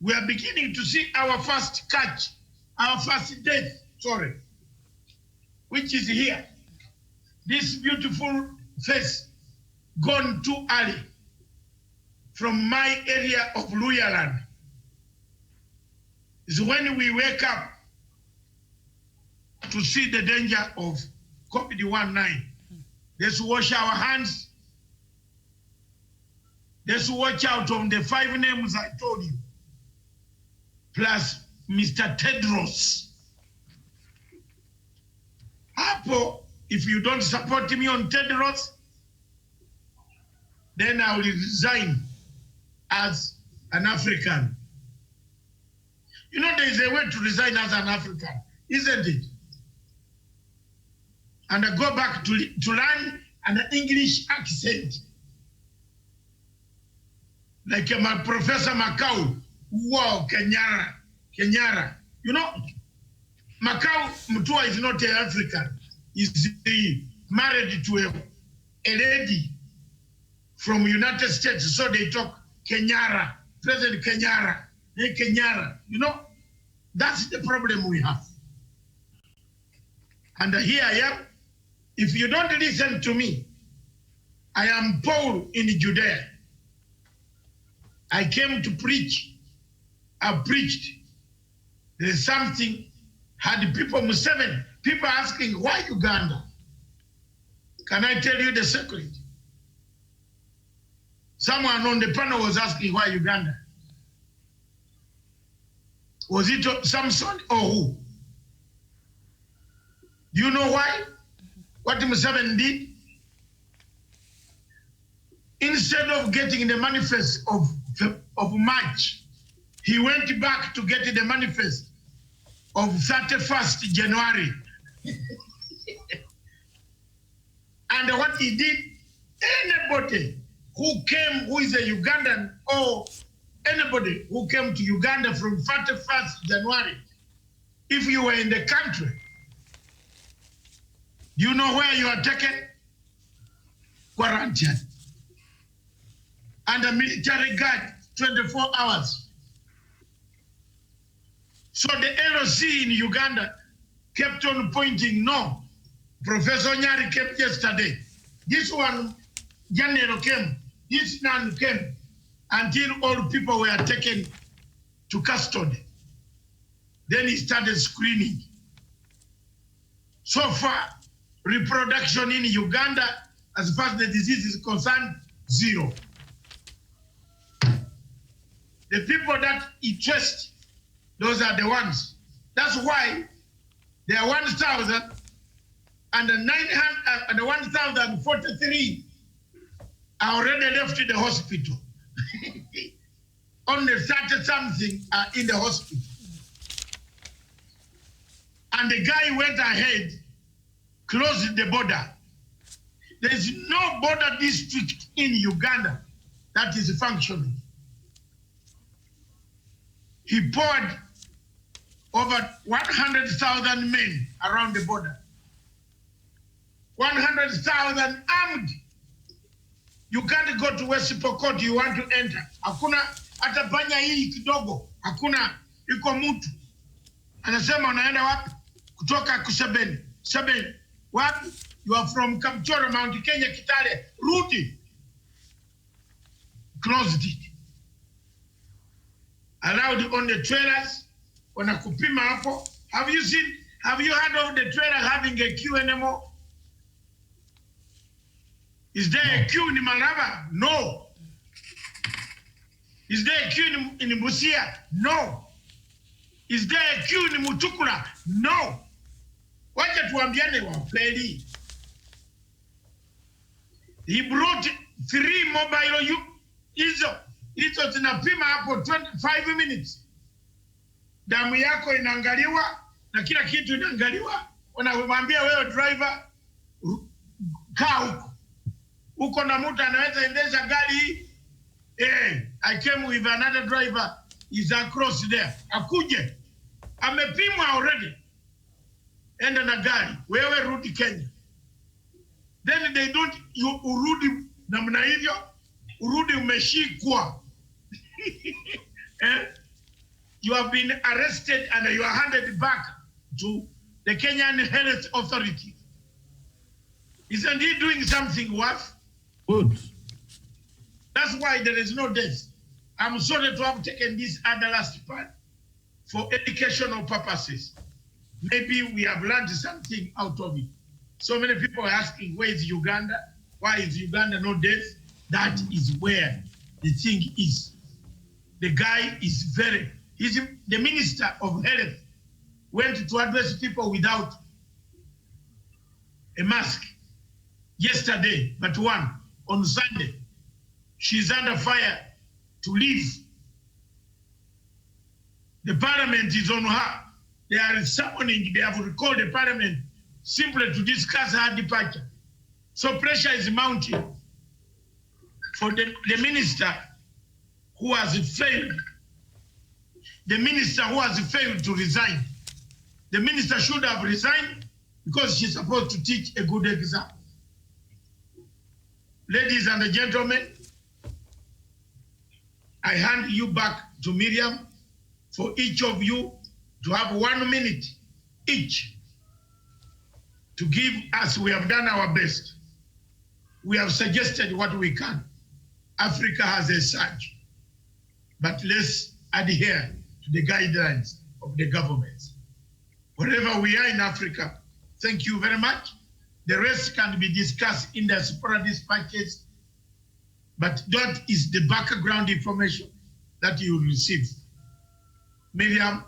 We are beginning to see our first catch, our first death, which is here. This beautiful face gone too early from my area of Luyaland. Is when we wake up to see the danger of COVID-19. Let's wash our hands. Let's watch out on the 5 names I told you. Plus Mr. Tedros. Apple, if you don't support me on Tedros, then I will resign as an African. You know, there is a way to resign as an African, isn't it? And I go back to learn an English accent. Like my Professor Macau, wow, Kenyara. You know, Macau Mutua is not an African. He's married to a lady from United States, so they talk Kenyara, President Kenyara, Kenyara. You know, that's the problem we have. And here I am. If you don't listen to me, I am Paul in Judea. I came to preach. I preached. There's something, had people, Museveni, people asking, why Uganda? Can I tell you the secret? Someone on the panel was asking, why Uganda? Was it Samson or who? Do you know why? What Museveni did? Instead of getting the manifest of March, he went back to get the manifest of 31st January. And what he did, anybody who came, who is a Ugandan, or anybody who came to Uganda from 31st January, if you were in the country, you know where you are taken? Quarantine. And a military guard, 24 hours. So the LOC in Uganda kept on pointing, no. Professor Nyari came yesterday. This one, General came. This none came. Until all people were taken to custody. Then he started screening. So far, reproduction in Uganda, as far as the disease is concerned, 0. The people that he traced, those are the ones. That's why there are 1,043 are already left in the hospital. Only 30-something are in the hospital. And the guy went ahead, closed the border. There is no border district in Uganda that is functioning. He poured over 100,000 men around the border. 100,000 armed. You can't go to West Pokot, you want to enter. Hakuna hata panya hii kidogo. Hakuna iko mtu. Anasema unaenda wapi? Kutoka Kusebeni. Sebeni. Wapi? You are from Kamchoro, Mount Kenya, Kitale. Rudi. Closed it. Allowed on the trailers. Wanakupima hapo. Have you heard of the trailer having a queue anymore? Is there a queue in Malaba? No. Is there a queue in Busia? No. Is there a queue in Mutukula? No. Wacha tuambiane wapeli. He brought 3 mobile hizo zinapima hapo 25 minutes. Damu yako inaangaliwa na kila kitu inaangaliwa. Wanamwambia wewe driver kaa huko. Uko na mtu anaweza endesha gari. I came with another driver. He's across there. Akuje. Amepimwa already. Enda na gari. Wewe rudi Kenya. Then they don't, urudi namna hivyo. Urudi umeshikwa. You have been arrested and you are handed back to the Kenyan Health Authority. Isn't he doing something worse?
Good.
That's why there is no death. I'm sorry to have taken this other last part for educational purposes. Maybe we have learned something out of it. So many people are asking, where is Uganda? Why is Uganda no death? That is where the thing is. The guy is the Minister of Health went to address people without a mask yesterday, but one on Sunday. She's under fire to leave. The parliament is on her. They are summoning, they have recalled the parliament simply to discuss her departure. So pressure is mounting for the minister who has failed. The minister who has failed to resign. The minister should have resigned because she's supposed to teach a good exam. Ladies and gentlemen, I hand you back to Miriam for each of you to have 1 minute each to give us. We have done our best. We have suggested what we can. Africa has a surge, but let's adhere to the guidelines of the governments. Wherever we are in Africa, thank you very much. The rest can be discussed in the separate dispatches, but that is the background information that you will receive. Miriam,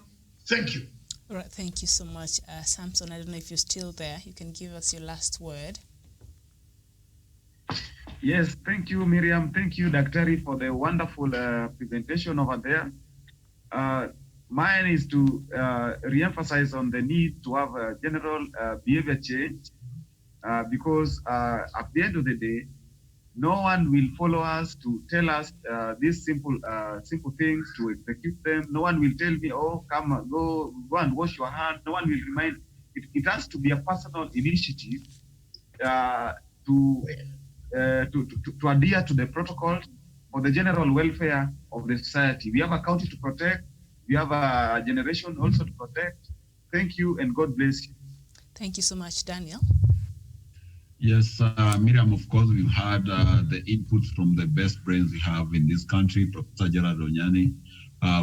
thank you.
All right, thank you so much. Samson, I don't know if you're still there. You can give us your last word.
Yes, thank you, Miriam. Thank you, Daktari, for the wonderful presentation over there. Mine is to re-emphasize on the need to have a general behavior change because at the end of the day, no one will follow us to tell us these simple things to execute them. No one will tell me, oh, come, go and wash your hands. No one will remind. It has to be a personal initiative to adhere to the protocols for the general welfare of the society. We have a country to protect. We have a generation also to protect. Thank you and God bless you.
Thank you so much, Daniel.
Yes, Miriam, of course, we've had the inputs from the best brains we have in this country, Professor Gerard Onyani,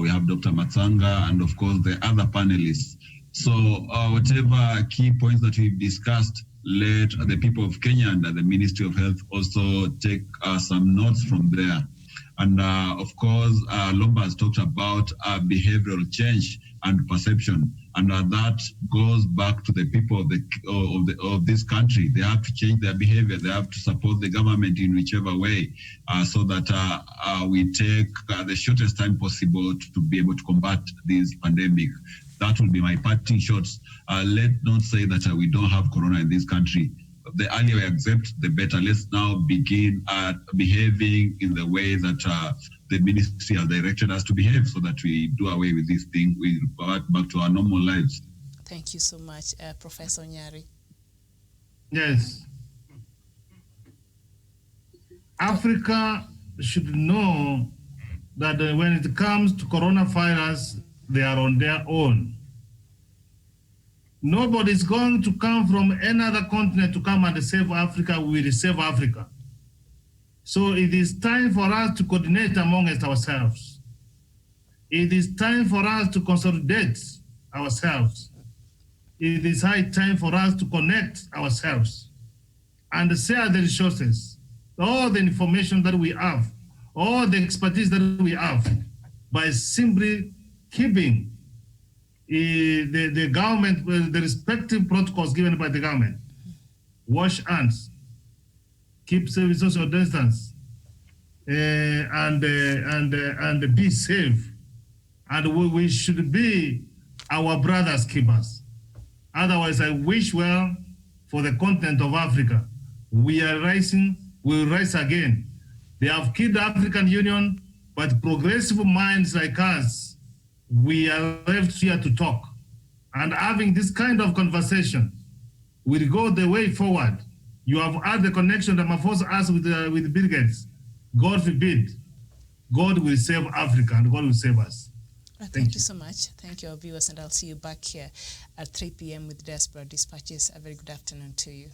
we have Dr. Matsanga, and of course the other panelists. So whatever key points that we've discussed, let the people of Kenya and the Ministry of Health also take some notes from there. And of course, Lomba has talked about behavioral change and perception, and that goes back to the people of this country. They have to change their behavior. They have to support the government in whichever way, so that we take the shortest time possible to be able to combat this pandemic. That will be my parting shots. Let's not say that we don't have corona in this country. The earlier we accept, the better. Let's now begin behaving in the way that the ministry has directed us to behave, so that we do away with this thing. We revert back to our normal lives.
Thank you so much, Professor Nyari.
Yes. Africa should know that when it comes to coronavirus, they are on their own. Nobody's going to come from another continent to come and save Africa. We will save Africa. So it is time for us to coordinate amongst ourselves. It is time for us to consolidate ourselves. It is high time for us to connect ourselves and share the resources, all the information that we have, all the expertise that we have, by simply keeping the government, the respective protocols given by the government. Wash hands, keep social distance, and be safe. And we should be our brothers' keepers. Otherwise, I wish well for the continent of Africa. We are rising, we will rise again. They have killed the African Union, but progressive minds like us, we are left here to talk. And having this kind of conversation will go the way forward. You have had the connection that Mafosa has with Bill Gates. God forbid, God will save Africa and God will save us.
Thank you so much. Thank you, our viewers, and I'll see you back here at 3 p.m. with Desperate Dispatches. A very good afternoon to you.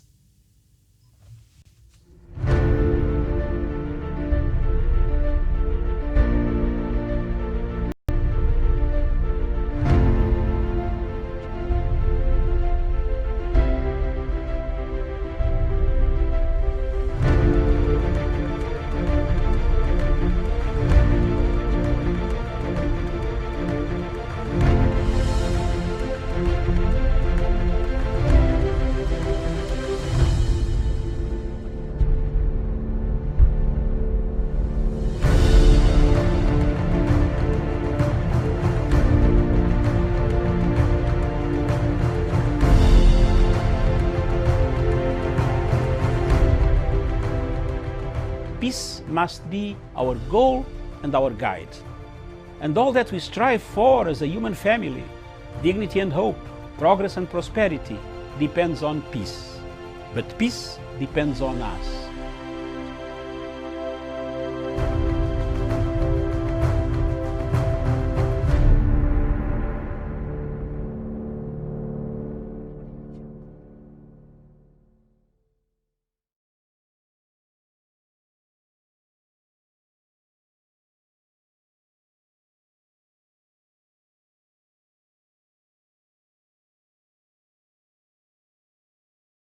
must be our goal and our guide. And all that we strive for as a human family, dignity and hope, progress and prosperity, depends on peace. But peace depends on us.